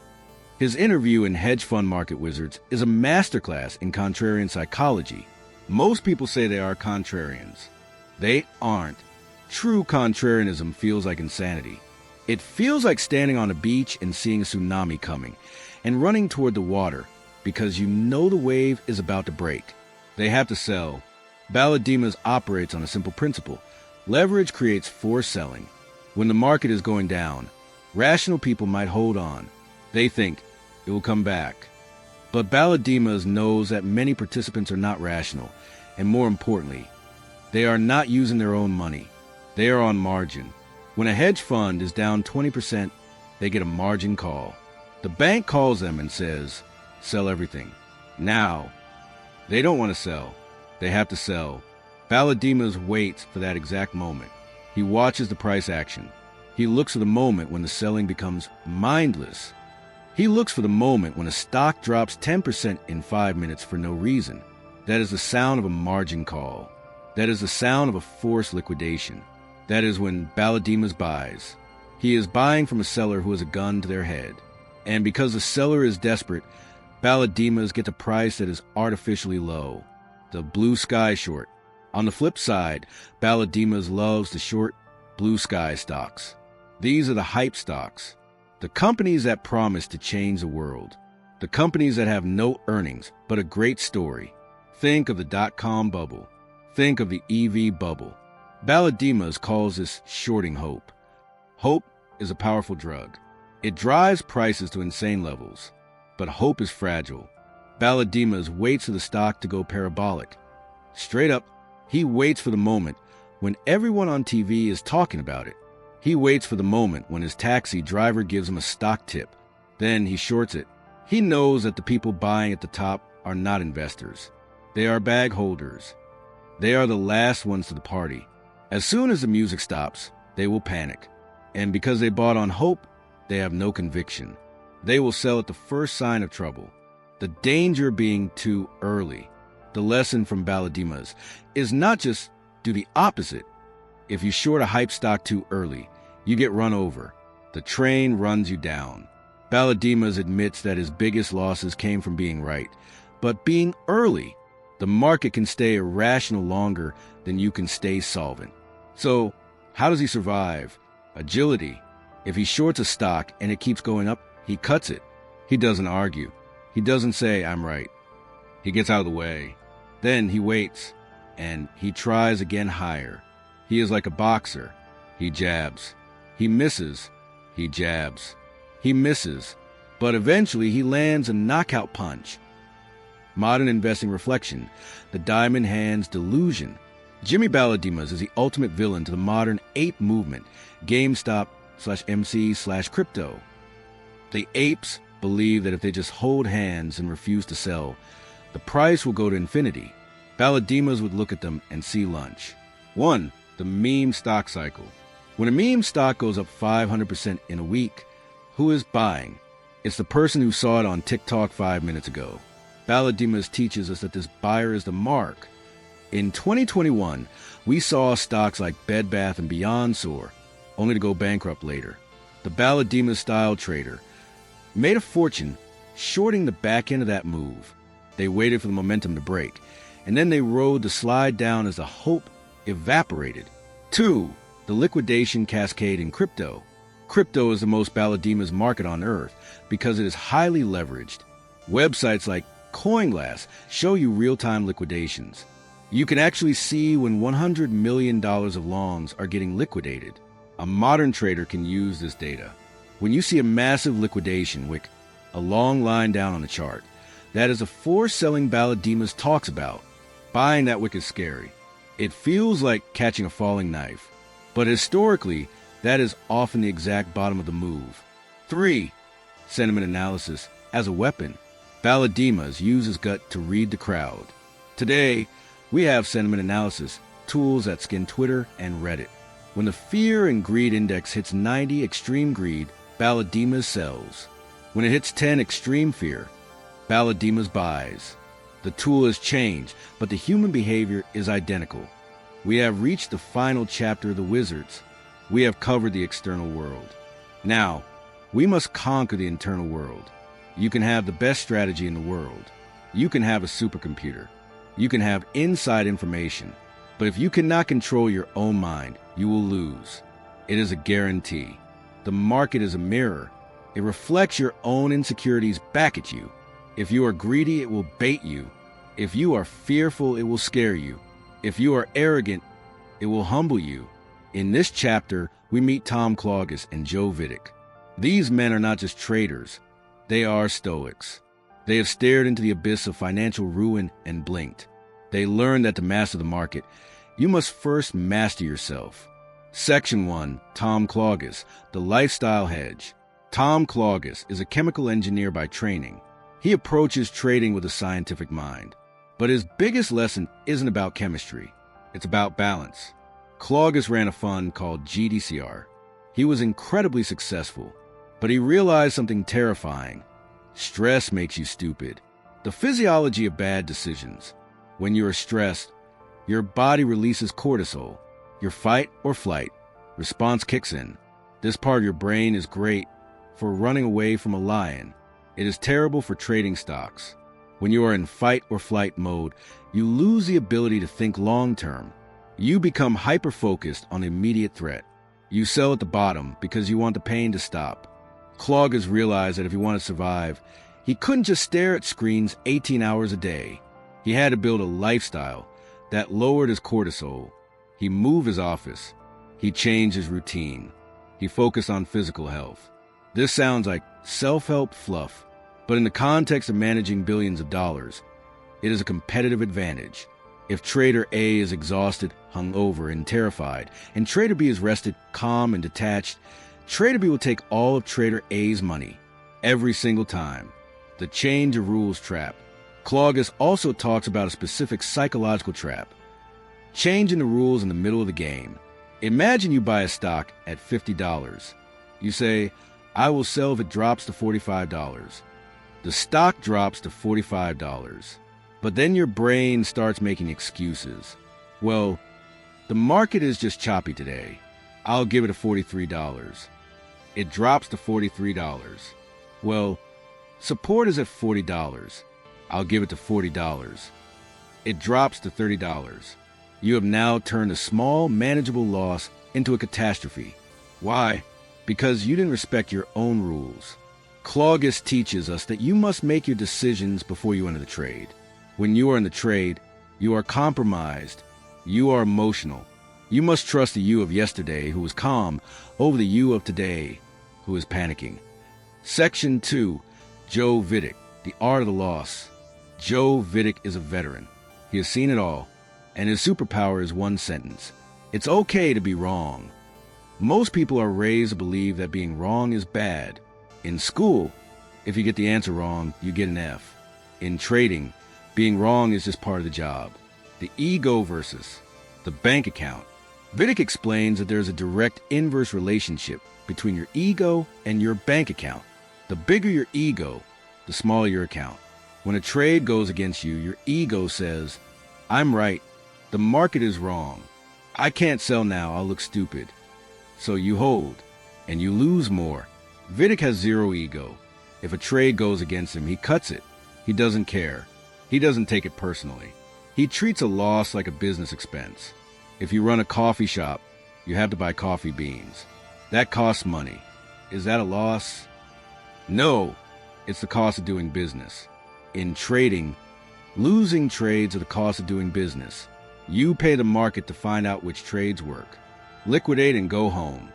His interview in Hedge Fund Market Wizards is a masterclass in contrarian psychology. Most people say they are contrarians. They aren't. True contrarianism feels like insanity. It feels like standing on a beach and seeing a tsunami coming and running toward the water because you know the wave is about to break. They have to sell. Balodimas operates on a simple principle. Leverage creates forced selling. When the market is going down, rational people might hold on. They think it will come back. But Balodimas knows that many participants are not rational, and more importantly, they are not using their own money. They are on margin. When a hedge fund is down 20%, they get a margin call. The bank calls them and says, sell everything. Now, they don't want to sell. They have to sell. Balodimas waits for that exact moment. He watches the price action. He looks for the moment when the selling becomes mindless. He looks for the moment when a stock drops 10% in 5 minutes for no reason. That is the sound of a margin call. That is the sound of a forced liquidation. That is when Balodimas buys. He is buying from a seller who has a gun to their head. And because the seller is desperate, Balodimas gets a price that is artificially low. The blue sky short. On the flip side, Balodimas loves the short blue sky stocks. These are the hype stocks. The companies that promise to change the world. The companies that have no earnings, but a great story. Think of the dot-com bubble. Think of the EV bubble. Balodimas calls this shorting hope. Hope is a powerful drug. It drives prices to insane levels. But hope is fragile. Balodimas waits for the stock to go parabolic. Straight up, he waits for the moment when everyone on TV is talking about it. He waits for the moment when his taxi driver gives him a stock tip. Then he shorts it. He knows that the people buying at the top are not investors. They are bag holders. They are the last ones to the party. As soon as the music stops, they will panic. And because they bought on hope, they have no conviction. They will sell at the first sign of trouble. The danger of being too early. The lesson from Balodimas is not just do the opposite. If you short a hype stock too early, you get run over. The train runs you down. Balodimas admits that his biggest losses came from being right. But being early, the market can stay irrational longer than you can stay solvent. So, how does he survive? Agility. If he shorts a stock and it keeps going up, he cuts it. He doesn't argue. He doesn't say, I'm right. He gets out of the way. Then he waits, and he tries again higher. He is like a boxer. He jabs. He misses. He jabs. He misses. But eventually he lands a knockout punch. Modern investing reflection. The diamond hands delusion. Jimmy Balodimas is the ultimate villain to the modern ape movement. GameStop/MC/crypto. The apes believe that if they just hold hands and refuse to sell, the price will go to infinity. Balodimas would look at them and see lunch. 1. The meme stock cycle. When a meme stock goes up 500% in a week, who is buying? It's the person who saw it on TikTok 5 minutes ago. Balodimas teaches us that this buyer is the mark. In 2021, we saw stocks like Bed Bath & Beyond soar, only to go bankrupt later. The Balodimas-style trader made a fortune shorting the back end of that move. They waited for the momentum to break, and then they rode the slide down as the hope evaporated. 2. The liquidation cascade in crypto. Crypto is the most Balodimas market on earth because it is highly leveraged. Websites like CoinGlass show you real-time liquidations. You can actually see when $100 million of longs are getting liquidated. A modern trader can use this data. When you see a massive liquidation wick, a long line down on the chart, that is a force selling Balodimas talks about. Buying that wick is scary. It feels like catching a falling knife. But historically, that is often the exact bottom of the move. 3. Sentiment analysis as a weapon. Balodimas uses gut to read the crowd. Today, we have sentiment analysis tools that scan Twitter and Reddit. When the fear and greed index hits 90 extreme greed, Balodimas sells. When it hits 10 extreme fear, Balodimas buys. The tool has changed, but the human behavior is identical. We have reached the final chapter of the Wizards. We have covered the external world. Now, we must conquer the internal world. You can have the best strategy in the world. You can have a supercomputer. You can have inside information. But if you cannot control your own mind, you will lose. It is a guarantee. The market is a mirror. It reflects your own insecurities back at you. If you are greedy, it will bait you. If you are fearful, it will scare you. If you are arrogant, it will humble you. In this chapter, we meet Tom Cloggis and Joe Vidic. These men are not just traders. They are stoics. They have stared into the abyss of financial ruin and blinked. They learned that to master the market, you must first master yourself. Section 1, Tom Cloggis, the lifestyle hedge. Tom Cloggis is a chemical engineer by training. He approaches trading with a scientific mind. But his biggest lesson isn't about chemistry. It's about balance. Cloggis ran a fund called GDCR. He was incredibly successful, but he realized something terrifying. Stress makes you stupid. The physiology of bad decisions. When you are stressed, your body releases cortisol. Your fight or flight response kicks in. This part of your brain is great for running away from a lion. It is terrible for trading stocks. When you are in fight or flight mode, you lose the ability to think long-term. You become hyper-focused on immediate threat. You sell at the bottom because you want the pain to stop. Cloggis realized that if he wanted to survive, he couldn't just stare at screens 18 hours a day. He had to build a lifestyle that lowered his cortisol. He moved his office. He changed his routine. He focused on physical health. This sounds like self-help fluff, but in the context of managing billions of dollars, it is a competitive advantage. If Trader A is exhausted, hungover, and terrified, and Trader B is rested, calm, and detached, Trader B will take all of Trader A's money, every single time. The change of rules trap. Cloggis also talks about a specific psychological trap. Changing the rules in the middle of the game. Imagine you buy a stock at $50. You say, I will sell if it drops to $45. The stock drops to $45. But then your brain starts making excuses. Well, the market is just choppy today. I'll give it a $43. It drops to $43. Well, support is at $40. I'll give it to $40. It drops to $30. You have now turned a small, manageable loss into a catastrophe. Why? Because you didn't respect your own rules. Cloggis teaches us that you must make your decisions before you enter the trade. When you are in the trade, you are compromised. You are emotional. You must trust the you of yesterday who was calm over the you of today who is panicking. Section 2, Joe Vidic, the art of the loss. Joe Vidic is a veteran. He has seen it all, and his superpower is one sentence. It's okay to be wrong. Most people are raised to believe that being wrong is bad. In school, if you get the answer wrong, you get an F. In trading, being wrong is just part of the job. The ego versus the bank account. Vidic explains that there is a direct inverse relationship between your ego and your bank account. The bigger your ego, the smaller your account. When a trade goes against you, your ego says, I'm right. The market is wrong. I can't sell now. I'll look stupid. So you hold, and you lose more. Vidic has zero ego. If a trade goes against him, he cuts it. He doesn't care. He doesn't take it personally. He treats a loss like a business expense. If you run a coffee shop, you have to buy coffee beans. That costs money. Is that a loss? No, it's the cost of doing business. In trading, losing trades are the cost of doing business. You pay the market to find out which trades work. Liquidate and go home.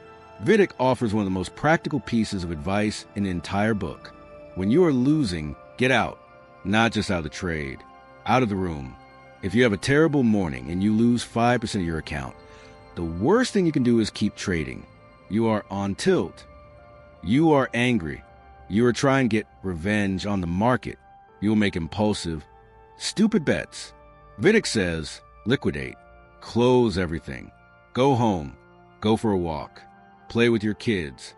Benedict offers one of the most practical pieces of advice in the entire book. When you are losing, get out. Not just out of the trade, out of the room. If you have a terrible morning and you lose 5% of your account, the worst thing you can do is keep trading. You are on tilt. You are angry. You are trying to get revenge on the market. You will make impulsive, stupid bets. Benedict says, liquidate, close everything, go home, go for a walk, play with your kids,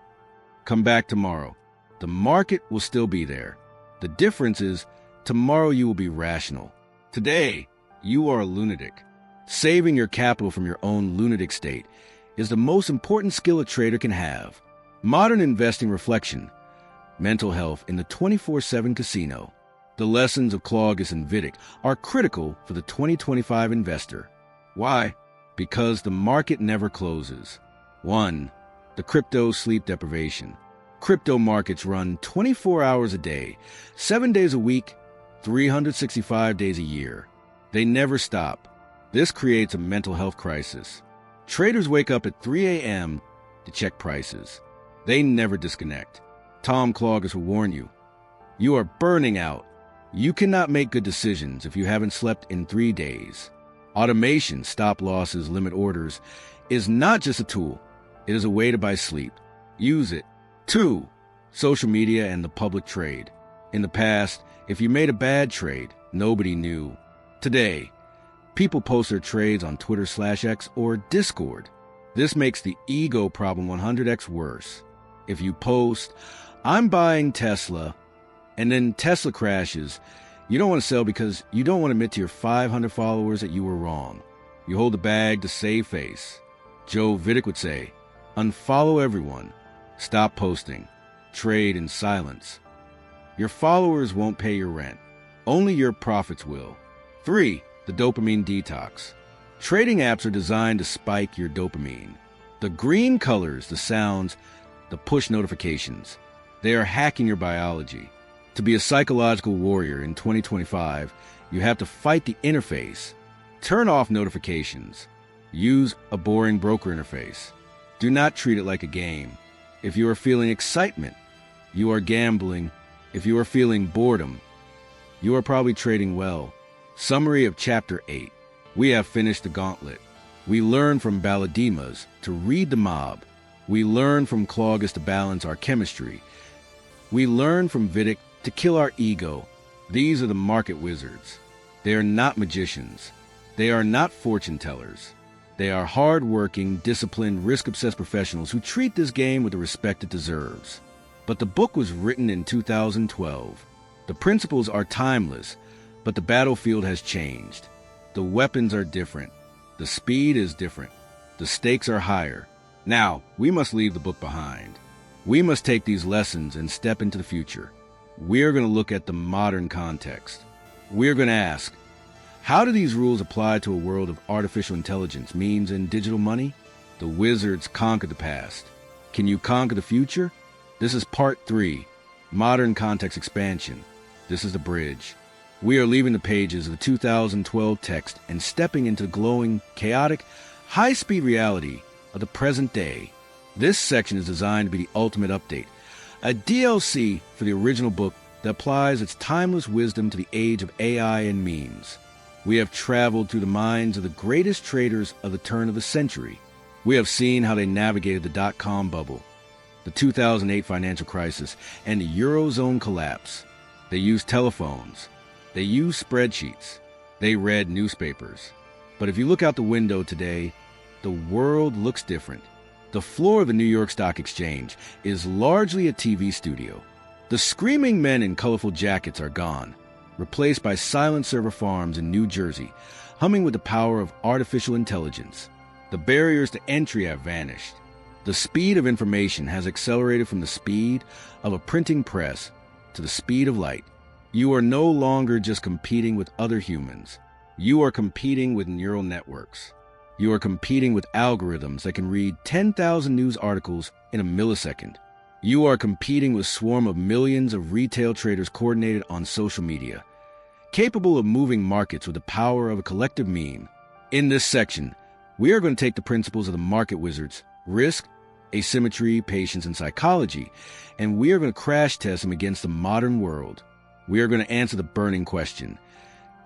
come back tomorrow. The market will still be there. The difference is tomorrow you will be rational. Today, you are a lunatic. Saving your capital from your own lunatic state is the most important skill a trader can have. Modern investing reflection, mental health in the 24/7 casino. The lessons of Claugus and Benedict are critical for the 2025 investor. Why? Because the market never closes. 1. The crypto sleep deprivation. Crypto markets run 24 hours a day, 7 days a week, 365 days a year. They never stop. This creates a mental health crisis. Traders wake up at 3 a.m. to check prices. They never disconnect. Tom Claugus will warn you. You are burning out. You cannot make good decisions if you haven't slept in 3 days. Automation, stop losses, limit orders, is not just a tool. It is a way to buy sleep. Use it. 2. Social media and the public trade. In the past, if you made a bad trade, nobody knew. Today, people post their trades on Twitter/X or Discord. This makes the ego problem 100x worse. If you post, I'm buying Tesla, and then Tesla crashes, you don't want to sell because you don't want to admit to your 500 followers that you were wrong. You hold the bag to save face. Joe Benedict would say, unfollow everyone. Stop posting. Trade in silence. Your followers won't pay your rent. Only your profits will. 3. The dopamine detox. Trading apps are designed to spike your dopamine. The green colors, the sounds, the push notifications. They are hacking your biology. To be a psychological warrior in 2025, you have to fight the interface. Turn off notifications. Use a boring broker interface. Do not treat it like a game. If you are feeling excitement, you are gambling. If you are feeling boredom, you are probably trading well. Summary of Chapter 8. We have finished the gauntlet. We learn from Balodimas to read the mob. We learn from Claugus to balance our chemistry. We learn from Benedict to kill our ego. These are the market wizards. They are not magicians. They are not fortune tellers. They are hard-working, disciplined, risk-obsessed professionals who treat this game with the respect it deserves. But the book was written in 2012. The principles are timeless, but the battlefield has changed. The weapons are different. The speed is different. The stakes are higher. Now, we must leave the book behind. We must take these lessons and step into the future. We are going to look at the modern context. We are going to ask, how do these rules apply to a world of artificial intelligence, memes, and digital money? The wizards conquered the past. Can you conquer the future? This is Part 3, Modern Context Expansion. This is the bridge. We are leaving the pages of the 2012 text and stepping into the glowing, chaotic, high-speed reality of the present day. This section is designed to be the ultimate update, a DLC for the original book that applies its timeless wisdom to the age of AI and memes. We have traveled through the minds of the greatest traders of the turn of the century. We have seen how they navigated the dot-com bubble, the 2008 financial crisis, and the Eurozone collapse. They used telephones. They used spreadsheets. They read newspapers. But if you look out the window today, the world looks different. The floor of the New York Stock Exchange is largely a TV studio. The screaming men in colorful jackets are gone, replaced by silent server farms in New Jersey, humming with the power of artificial intelligence. The barriers to entry have vanished. The speed of information has accelerated from the speed of a printing press to the speed of light. You are no longer just competing with other humans. You are competing with neural networks. You are competing with algorithms that can read 10,000 news articles in a millisecond. You are competing with a swarm of millions of retail traders coordinated on social media, capable of moving markets with the power of a collective meme. In this section, we are going to take the principles of the market wizards, risk, asymmetry, patience, and psychology, and we are going to crash test them against the modern world. We are going to answer the burning question: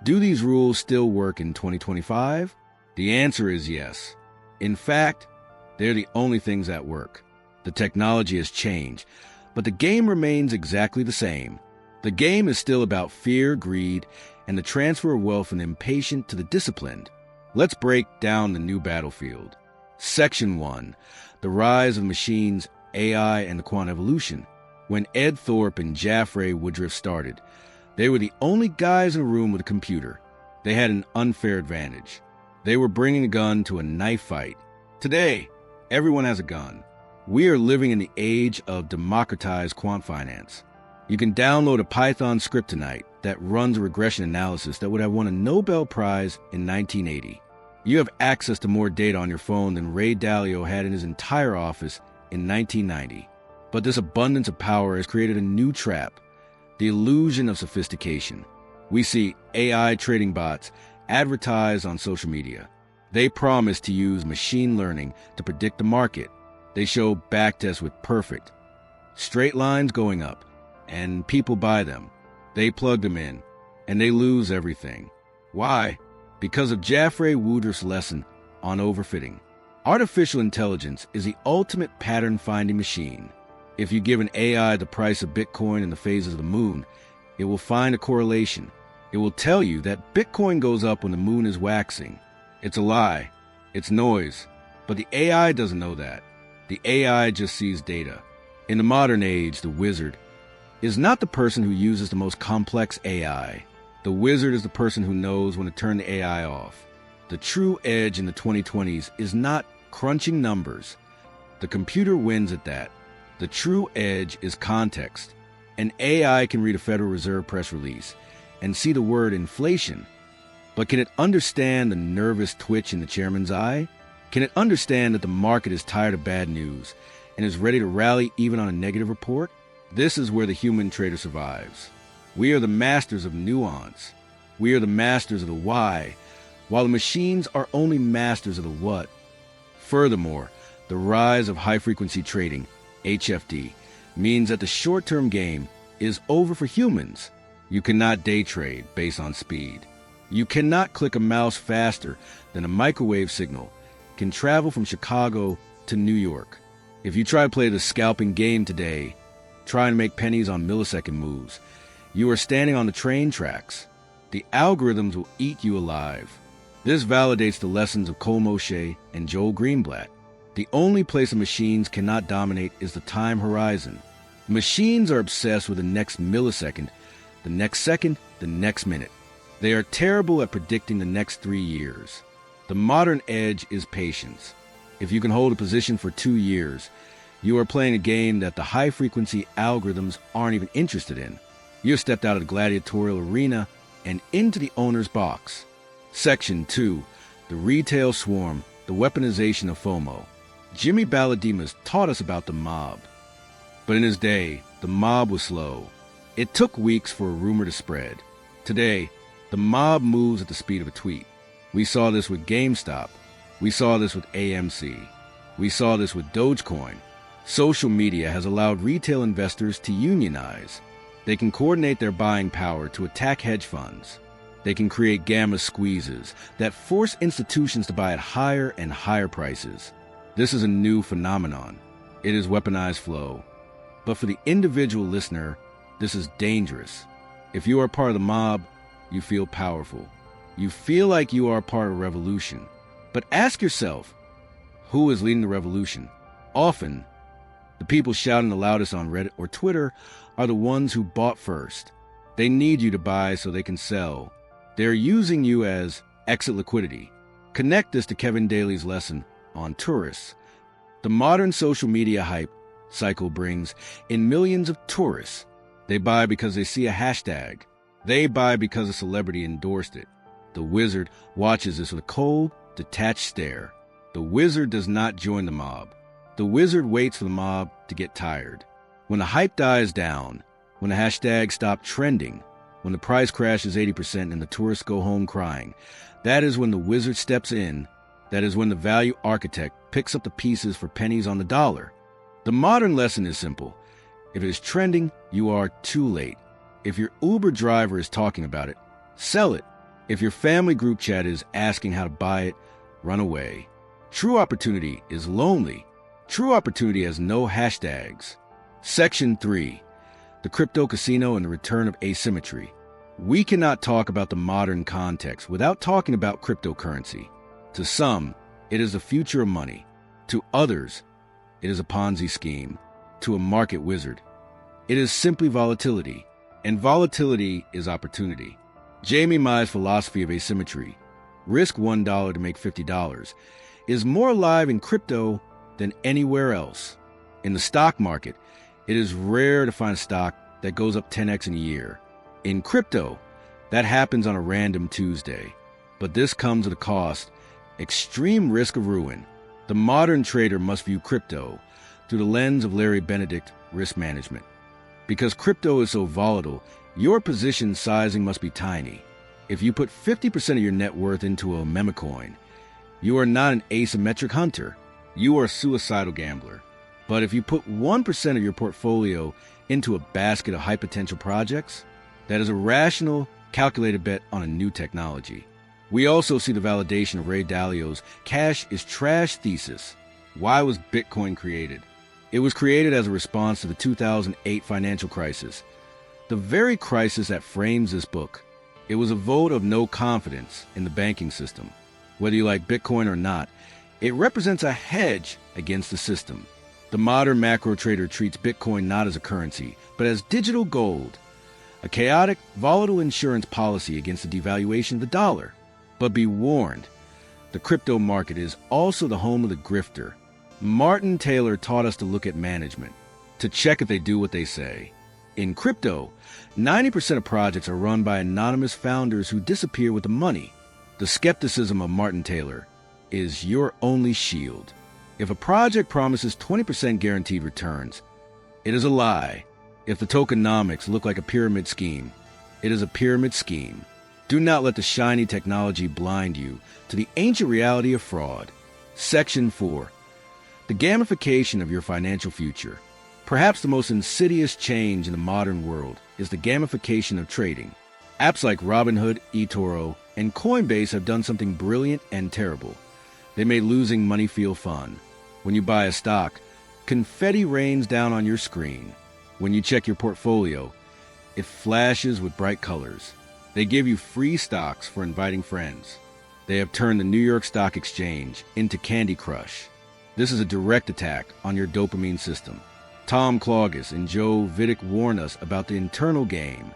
do these rules still work in 2025? The answer is yes. In fact, they're the only things that work. The technology has changed, but the game remains exactly the same. The game is still about fear, greed, and the transfer of wealth from the impatient to the disciplined. Let's break down the new battlefield. Section 1. The rise of machines, AI, and the quant evolution. When Ed Thorp and Jaffrey Woodrif started, they were the only guys in a room with a computer. They had an unfair advantage. They were bringing a gun to a knife fight. Today, everyone has a gun. We are living in the age of democratized quant finance. You can download a Python script tonight that runs a regression analysis that would have won a Nobel Prize in 1980. You have access to more data on your phone than Ray Dalio had in his entire office in 1990. But this abundance of power has created a new trap: the illusion of sophistication. We see AI trading bots advertised on social media. They promise to use machine learning to predict the market. They show backtests with perfect straight lines going up, and people buy them. They plug them in, and they lose everything. Why? Because of Jaffrey Woodrif's lesson on overfitting. Artificial intelligence is the ultimate pattern-finding machine. If you give an AI the price of Bitcoin in the phases of the moon, it will find a correlation. It will tell you that Bitcoin goes up when the moon is waxing. It's a lie. It's noise. But the AI doesn't know that. The AI just sees data. In the modern age, the wizard is not the person who uses the most complex AI. The wizard is the person who knows when to turn the AI off. The true edge in the 2020s is not crunching numbers. The computer wins at that. The true edge is context. An AI can read a Federal Reserve press release and see the word inflation, but can it understand the nervous twitch in the chairman's eye? Can it understand that the market is tired of bad news and is ready to rally even on a negative report? This is where the human trader survives. We are the masters of nuance. We are the masters of the why, while the machines are only masters of the what. Furthermore, the rise of high-frequency trading, HFD, means that the short-term game is over for humans. You cannot day trade based on speed. You cannot click a mouse faster than a microwave signal can travel from Chicago to New York. If you try to play the scalping game today, trying to make pennies on millisecond moves, you are standing on the train tracks. The algorithms will eat you alive. This validates the lessons of Colm and Joel Greenblatt. The only place the machines cannot dominate is the time horizon. Machines are obsessed with the next millisecond, the next second, the next minute. They are terrible at predicting the next 3 years. The modern edge is patience. If you can hold a position for 2 years, you are playing a game that the high-frequency algorithms aren't even interested in. You have stepped out of the gladiatorial arena and into the owner's box. Section 2. The Retail Swarm, the Weaponization of FOMO. Jimmy Balodimas taught us about the mob. But in his day, the mob was slow. It took weeks for a rumor to spread. Today, the mob moves at the speed of a tweet. We saw this with GameStop. We saw this with AMC. We saw this with Dogecoin. Social media has allowed retail investors to unionize. They can coordinate their buying power to attack hedge funds. They can create gamma squeezes that force institutions to buy at higher and higher prices. This is a new phenomenon. It is weaponized flow. But for the individual listener, this is dangerous. If you are part of the mob, you feel powerful. You feel like you are part of a revolution. But ask yourself, who is leading the revolution? Often, the people shouting the loudest on Reddit or Twitter are the ones who bought first. They need you to buy so they can sell. They're using you as exit liquidity. Connect this to Kevin Daly's lesson on tourists. The modern social media hype cycle brings in millions of tourists. They buy because they see a hashtag. They buy because a celebrity endorsed it. The wizard watches this with a cold, detached stare. The wizard does not join the mob. The wizard waits for the mob to get tired. When the hype dies down, when the hashtag stops trending, when the price crashes 80% and the tourists go home crying. That is when the wizard steps in. That is when the value architect picks up the pieces for pennies on the dollar. The modern lesson is simple. If it is trending, you are too late. If your Uber driver is talking about it, sell it. If your family group chat is asking how to buy it, run away. True opportunity is lonely. True opportunity has no hashtags. Section 3. The Crypto Casino and the Return of Asymmetry. We cannot talk about the modern context without talking about cryptocurrency. To some, it is the future of money. To others, it is a Ponzi scheme. To a market wizard, it is simply volatility. And volatility is opportunity. Jamie Mai's philosophy of asymmetry, risk $1 to make $50, is more alive in crypto than anywhere else. In the stock market, it is rare to find a stock that goes up 10x in a year. In crypto, that happens on a random Tuesday. But this comes at a cost, extreme risk of ruin. The modern trader must view crypto through the lens of Larry Benedict risk management. Because crypto is so volatile, your position sizing must be tiny. If you put 50% of your net worth into a meme coin, you are not an asymmetric hunter. You are a suicidal gambler. But if you put 1% of your portfolio into a basket of high potential projects, that is a rational, calculated bet on a new technology. We also see the validation of Ray Dalio's cash is trash thesis. Why was Bitcoin created? It was created as a response to the 2008 financial crisis, the very crisis that frames this book. It was a vote of no confidence in the banking system. Whether you like Bitcoin or not, it represents a hedge against the system. The modern macro trader treats Bitcoin not as a currency, but as digital gold, a chaotic, volatile insurance policy against the devaluation of the dollar. But be warned, the crypto market is also the home of the grifter. Martin Taylor taught us to look at management, to check if they do what they say. In crypto, 90% of projects are run by anonymous founders who disappear with the money. The skepticism of Martin Taylor is your only shield. If a project promises 20% guaranteed returns, it is a lie. If the tokenomics look like a pyramid scheme, it is a pyramid scheme. Do not let the shiny technology blind you to the ancient reality of fraud. Section 4. The gamification of your financial future. Perhaps the most insidious change in the modern world is the gamification of trading. Apps like Robinhood, eToro, and Coinbase have done something brilliant and terrible. They made losing money feel fun. When you buy a stock, confetti rains down on your screen. When you check your portfolio, it flashes with bright colors. They give you free stocks for inviting friends. They have turned the New York Stock Exchange into Candy Crush. This is a direct attack on your dopamine system. Tom Cloggis and Joe Vidic warned us about the internal game.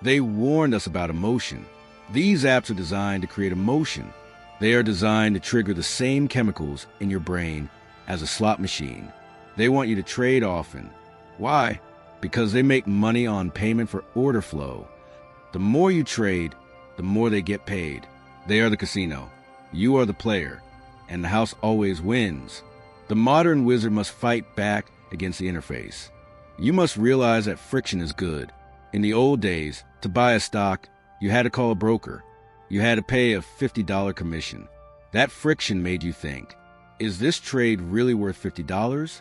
They warned us about emotion. These apps are designed to create emotion. They are designed to trigger the same chemicals in your brain as a slot machine. They want you to trade often. Why? Because they make money on payment for order flow. The more you trade, the more they get paid. They are the casino. You are the player. And the house always wins. The modern wizard must fight back against the interface. You must realize that friction is good. In the old days, to buy a stock, you had to call a broker. You had to pay a $50 commission. That friction made you think, is this trade really worth $50?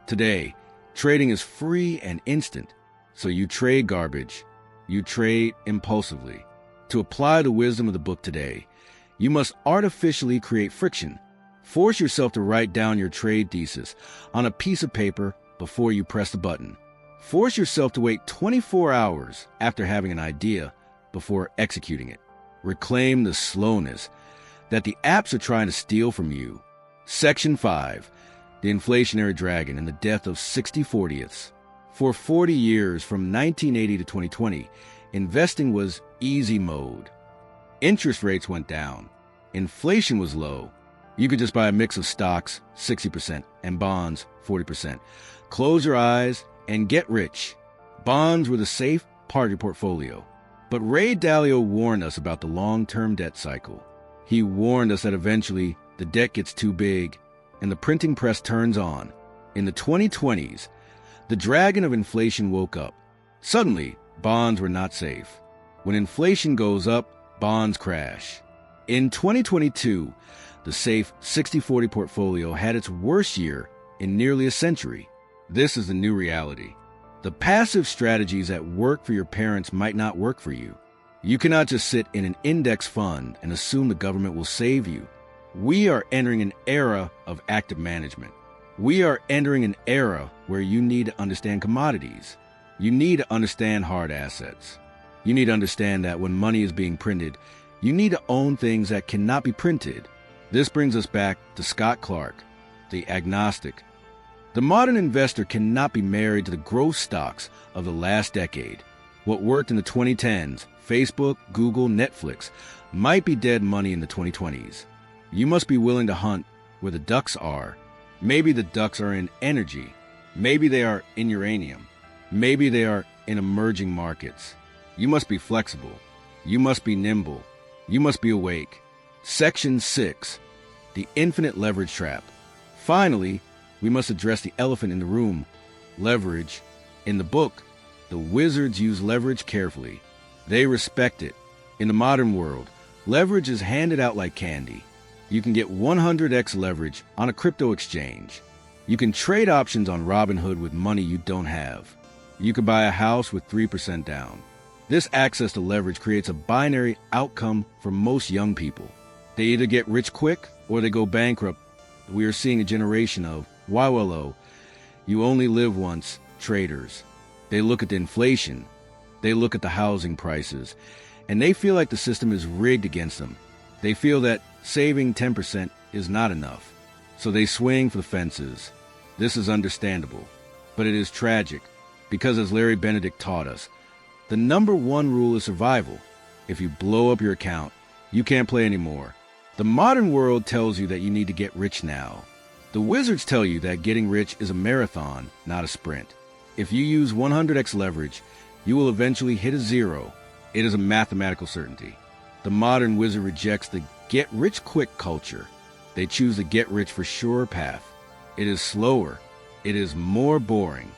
Today, trading is free and instant. So you trade garbage. You trade impulsively. To apply the wisdom of the book today, you must artificially create friction. Force yourself to write down your trade thesis on a piece of paper before you press the button. Force yourself to wait 24 hours after having an idea before executing it. Reclaim the slowness that the apps are trying to steal from you. Section 5. The Inflationary Dragon and the Death of 60/40ths. For 40 years, from 1980 to 2020, investing was easy mode. Interest rates went down. Inflation was low. You could just buy a mix of stocks, 60%, and bonds, 40%. Close your eyes and get rich. Bonds were the safe part of your portfolio. But Ray Dalio warned us about the long-term debt cycle. He warned us that eventually the debt gets too big and the printing press turns on. In the 2020s, the dragon of inflation woke up. Suddenly, bonds were not safe. When inflation goes up, bonds crash. In 2022, the safe 60-40 portfolio had its worst year in nearly a century. This is the new reality. The passive strategies that work for your parents might not work for you. You cannot just sit in an index fund and assume the government will save you. We are entering an era of active management. We are entering an era where you need to understand commodities. You need to understand hard assets. You need to understand that when money is being printed, you need to own things that cannot be printed. This brings us back to Scott Clark, the agnostic. The modern investor cannot be married to the growth stocks of the last decade. What worked in the 2010s, Facebook, Google, Netflix, might be dead money in the 2020s. You must be willing to hunt where the ducks are. Maybe the ducks are in energy. Maybe they are in uranium. Maybe they are in emerging markets. You must be flexible. You must be nimble. You must be awake. Section 6, the infinite leverage trap. Finally, we must address the elephant in the room, leverage. In the book, the wizards use leverage carefully. They respect it. In the modern world, leverage is handed out like candy. You can get 100x leverage on a crypto exchange. You can trade options on Robinhood with money you don't have. You can buy a house with 3% down. This access to leverage creates a binary outcome for most young people. They either get rich quick or they go bankrupt. We are seeing a generation of YOLO, you only live once, traders. They look at the inflation, they look at the housing prices, and they feel like the system is rigged against them. They feel that saving 10% is not enough, so they swing for the fences. This is understandable, but it is tragic, because as Larry Benedict taught us, the number one rule is survival. If you blow up your account, you can't play anymore. The modern world tells you that you need to get rich now. The wizards tell you that getting rich is a marathon, not a sprint. If you use 100x leverage, you will eventually hit a zero. It is a mathematical certainty. The modern wizard rejects the get-rich-quick culture. They choose the get-rich-for-sure path. It is slower. It is more boring.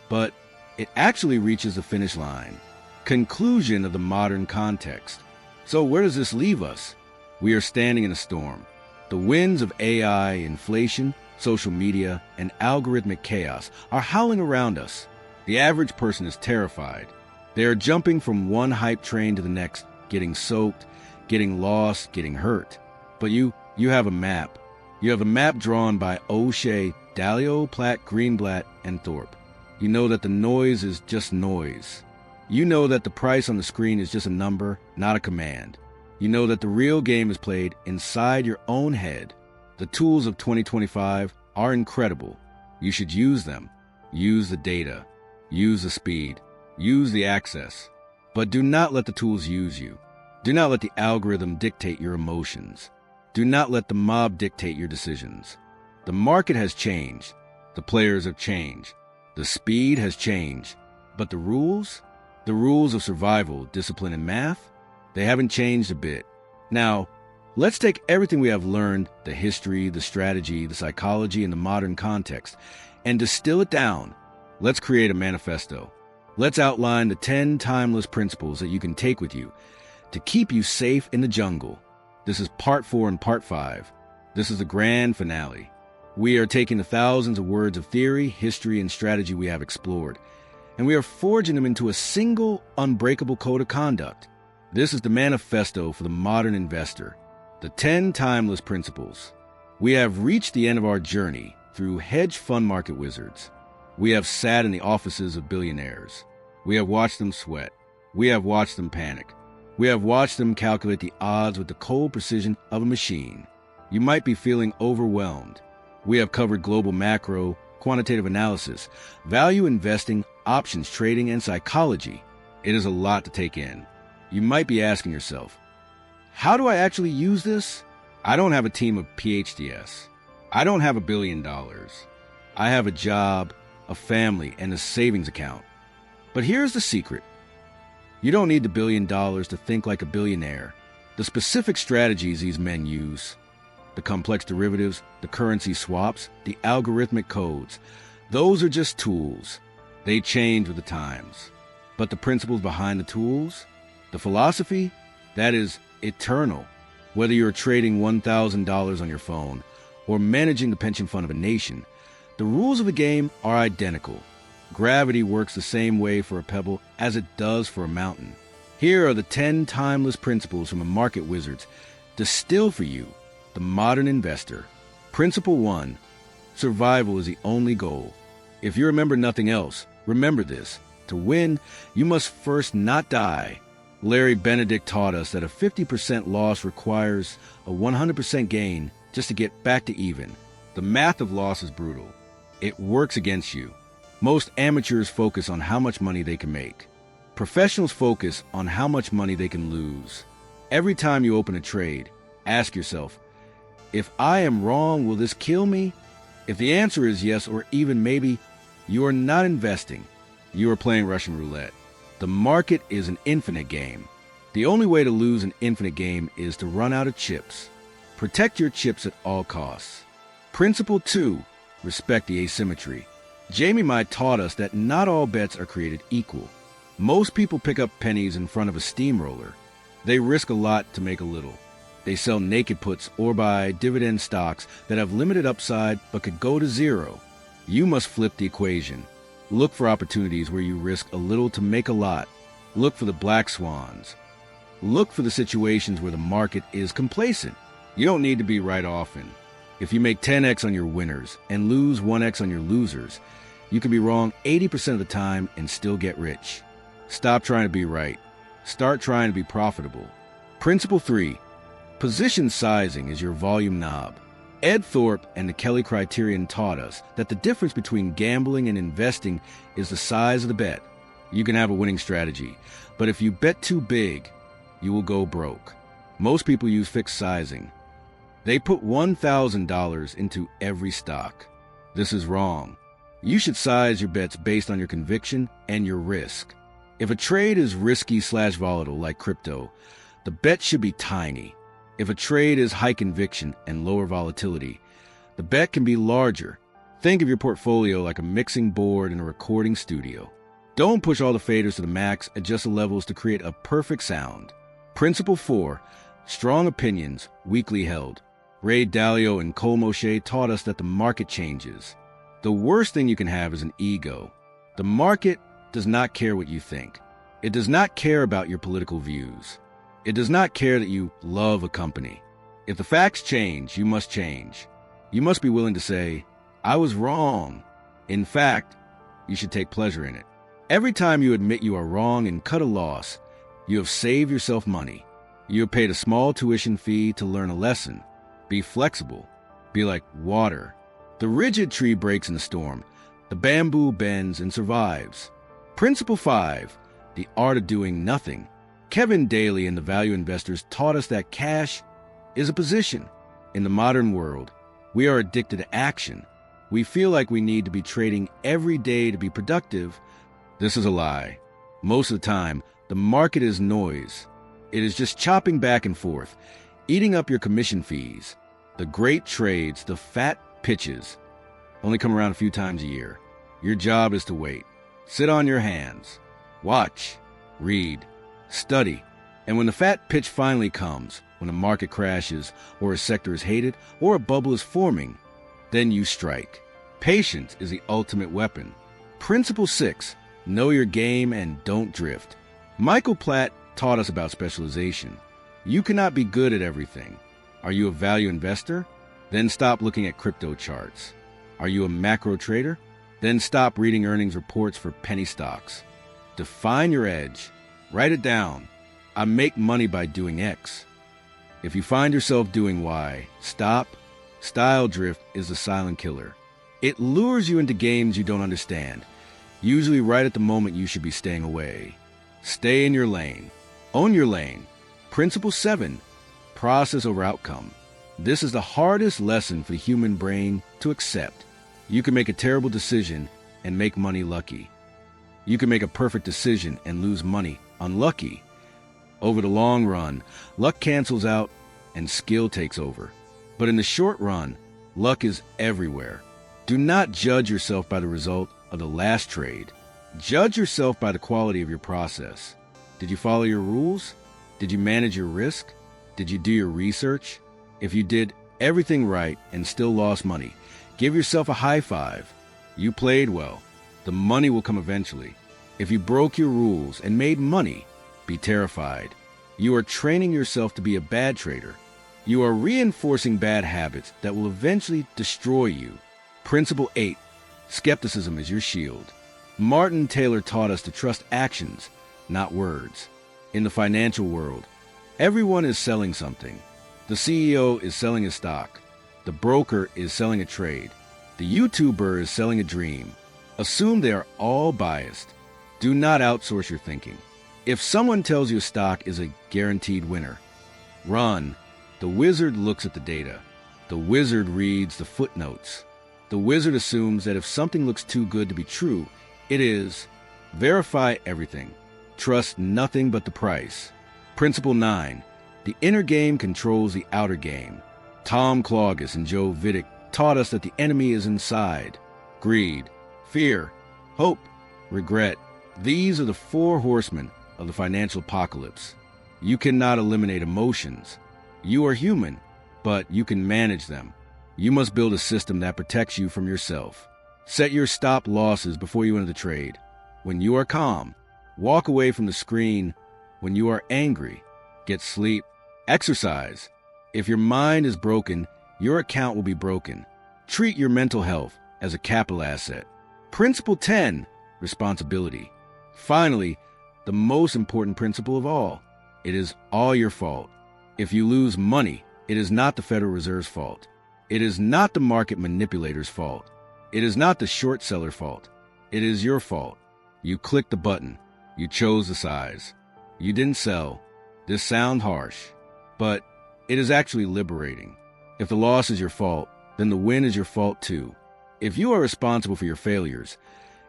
But it actually reaches the finish line. Conclusion of the modern context. So where does this leave us? We are standing in a storm. The winds of AI, inflation, social media, and algorithmic chaos are howling around us. The average person is terrified. They are jumping from one hype train to the next, getting soaked, getting lost, getting hurt. But you have a map. You have a map drawn by O'Shea, Dalio, Platt, Greenblatt, and Thorp. You know that the noise is just noise. You know that the price on the screen is just a number, not a command. You know that the real game is played inside your own head. The tools of 2025 are incredible. You should use them. Use the data. Use the speed. Use the access. But do not let the tools use you. Do not let the algorithm dictate your emotions. Do not let the mob dictate your decisions. The market has changed. The players have changed. The speed has changed. But the rules of survival, discipline, and math, they haven't changed a bit. Now, let's take everything we have learned, the history, the strategy, the psychology, and the modern context, and distill it down. Let's create a manifesto. Let's outline the 10 timeless principles that you can take with you to keep you safe in the jungle. This is part 4 and part 5. This is the grand finale. We are taking the thousands of words of theory, history, and strategy we have explored, and we are forging them into a single, unbreakable code of conduct. This is the manifesto for the modern investor, the 10 timeless principles. We have reached the end of our journey through Hedge Fund Market Wizards. We have sat in the offices of billionaires. We have watched them sweat. We have watched them panic. We have watched them calculate the odds with the cold precision of a machine. You might be feeling overwhelmed. We have covered global macro, quantitative analysis, value investing, options trading, and psychology. It is a lot to take in. You might be asking yourself, how do I actually use this? I don't have a team of PhDs. I don't have $1 billion. I have a job, a family, and a savings account. But here's the secret. You don't need the $1 billion to think like a billionaire. The specific strategies these men use, the complex derivatives, the currency swaps, the algorithmic codes, those are just tools. They change with the times. But the principles behind the tools, The philosophy? That is eternal. Whether you're trading $1,000 on your phone or managing the pension fund of a nation, the rules of the game are identical. Gravity works the same way for a pebble as it does for a mountain. Here are the 10 timeless principles from the Market Wizards, distilled for you, the modern investor. Principle 1. Survival is the only goal. If you remember nothing else, remember this. To win, you must first not die. Larry Benedict taught us that a 50% loss requires a 100% gain just to get back to even. The math of loss is brutal. It works against you. Most amateurs focus on how much money they can make. Professionals focus on how much money they can lose. Every time you open a trade, ask yourself, if I am wrong, will this kill me? If the answer is yes or even maybe, you are not investing. You are playing Russian roulette. The market is an infinite game. The only way to lose an infinite game is to run out of chips. Protect your chips at all costs. Principle 2. Respect the asymmetry. Jamie Mai taught us that not all bets are created equal. Most people pick up pennies in front of a steamroller. They risk a lot to make a little. They sell naked puts or buy dividend stocks that have limited upside but could go to zero. You must flip the equation. Look for opportunities where you risk a little to make a lot. Look for the black swans. Look for the situations where the market is complacent. You don't need to be right often. If you make 10x on your winners and lose 1x on your losers, you can be wrong 80% of the time and still get rich. Stop trying to be right. Start trying to be profitable. Principle 3. Position sizing is your volume knob. Ed Thorp and the Kelly Criterion taught us that the difference between gambling and investing is the size of the bet. You can have a winning strategy, but if you bet too big, you will go broke. Most people use fixed sizing. They put $1,000 into every stock. This is wrong. You should size your bets based on your conviction and your risk. If a trade is risky/volatile like crypto, the bet should be tiny. If a trade is high conviction and lower volatility, the bet can be larger. Think of your portfolio like a mixing board in a recording studio. Don't push all the faders to the max, adjust the levels to create a perfect sound. Principle 4. Strong opinions, weakly held. Ray Dalio and Colm taught us that the market changes. The worst thing you can have is an ego. The market does not care what you think. It does not care about your political views. It does not care that you love a company. If the facts change, you must change. You must be willing to say, I was wrong. In fact, you should take pleasure in it. Every time you admit you are wrong and cut a loss, you have saved yourself money. You have paid a small tuition fee to learn a lesson. Be flexible. Be like water. The rigid tree breaks in the storm. The bamboo bends and survives. Principle 5. The art of doing nothing. Kevin Daly and the Value Investors taught us that cash is a position. In the modern world, we are addicted to action. We feel like we need to be trading every day to be productive. This is a lie. Most of the time, the market is noise. It is just chopping back and forth, eating up your commission fees. The great trades, the fat pitches, only come around a few times a year. Your job is to wait. Sit on your hands. Watch. Read. Study. And when the fat pitch finally comes, when a market crashes, or a sector is hated, or a bubble is forming, then you strike. Patience is the ultimate weapon. Principle 6. Know your game and don't drift. Michael Platt taught us about specialization. You cannot be good at everything. Are you a value investor? Then stop looking at crypto charts. Are you a macro trader? Then stop reading earnings reports for penny stocks. Define your edge. Write it down. I make money by doing X. If you find yourself doing Y, stop. Style drift is the silent killer. It lures you into games you don't understand, usually right at the moment you should be staying away. Stay in your lane. Own your lane. Principle 7. Process over outcome. This is the hardest lesson for the human brain to accept. You can make a terrible decision and make money lucky. You can make a perfect decision and lose money unlucky. Over the long run, luck cancels out and skill takes over. But in the short run, luck is everywhere. Do not judge yourself by the result of the last trade. Judge yourself by the quality of your process. Did you follow your rules? Did you manage your risk? Did you do your research? If you did everything right and still lost money, give yourself a high five. You played well. The money will come eventually. If you broke your rules and made money, be terrified. You are training yourself to be a bad trader. You are reinforcing bad habits that will eventually destroy you. Principle 8. Skepticism is your shield. Martin Taylor taught us to trust actions, not words. In the financial world, everyone is selling something. The CEO is selling a stock. The broker is selling a trade. The YouTuber is selling a dream. Assume they are all biased. Do not outsource your thinking. If someone tells you a stock is a guaranteed winner, run. The wizard looks at the data. The wizard reads the footnotes. The wizard assumes that if something looks too good to be true, it is. Verify everything. Trust nothing but the price. Principle 9. The inner game controls the outer game. Tom Claugus and Joe Vidic taught us that the enemy is inside. Greed, fear, hope, regret. These are the 4 horsemen of the financial apocalypse. You cannot eliminate emotions. You are human, but you can manage them. You must build a system that protects you from yourself. Set your stop losses before you enter the trade. When you are calm, walk away from the screen. When you are angry, get sleep. Exercise. If your mind is broken, your account will be broken. Treat your mental health as a capital asset. Principle 10. Responsibility. Finally, the most important principle of all. It is all your fault. If you lose money, it is not the Federal Reserve's fault. It is not the market manipulator's fault. It is not the short seller's fault. It is your fault. You clicked the button. You chose the size. You didn't sell. This sounds harsh, but it is actually liberating. If the loss is your fault, then the win is your fault too. If you are responsible for your failures,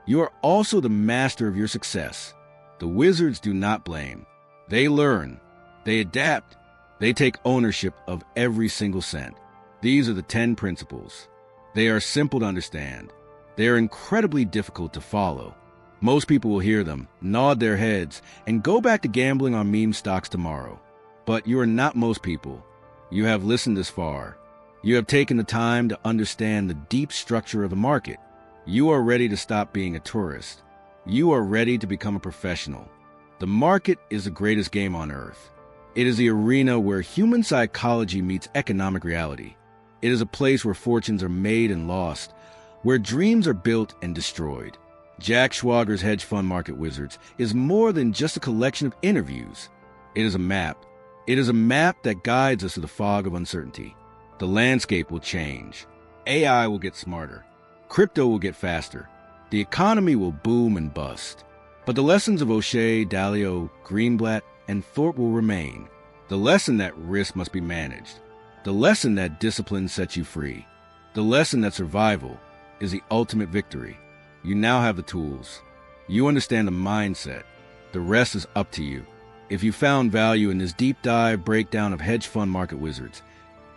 you are also the master of your success. The wizards do not blame. They learn. They adapt. They take ownership of every single cent. These are the 10 principles. They are simple to understand. They are incredibly difficult to follow. Most people will hear them, nod their heads, and go back to gambling on meme stocks tomorrow. But you are not most people. You have listened this far. You have taken the time to understand the deep structure of the market. You are ready to stop being a tourist. You are ready to become a professional. The market is the greatest game on earth. It is the arena where human psychology meets economic reality. It is a place where fortunes are made and lost, where dreams are built and destroyed. Jack Schwager's Hedge Fund Market Wizards is more than just a collection of interviews. It is a map. It is a map that guides us through the fog of uncertainty. The landscape will change. AI will get smarter. Crypto will get faster. The economy will boom and bust. But the lessons of O'Shea, Dalio, Greenblatt, and Thorp will remain. The lesson that risk must be managed. The lesson that discipline sets you free. The lesson that survival is the ultimate victory. You now have the tools. You understand the mindset. The rest is up to you. If you found value in this deep dive breakdown of Hedge Fund Market Wizards,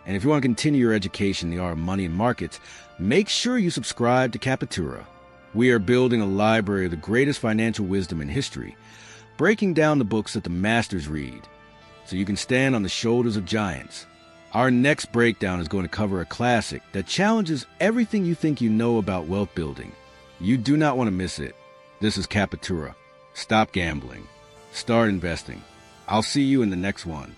and if you want to continue your education in the art of money and markets, make sure you subscribe to Captura. We are building a library of the greatest financial wisdom in history, breaking down the books that the masters read, so you can stand on the shoulders of giants. Our next breakdown is going to cover a classic that challenges everything you think you know about wealth building. You do not want to miss it. This is Captura. Stop gambling. Start investing. I'll see you in the next one.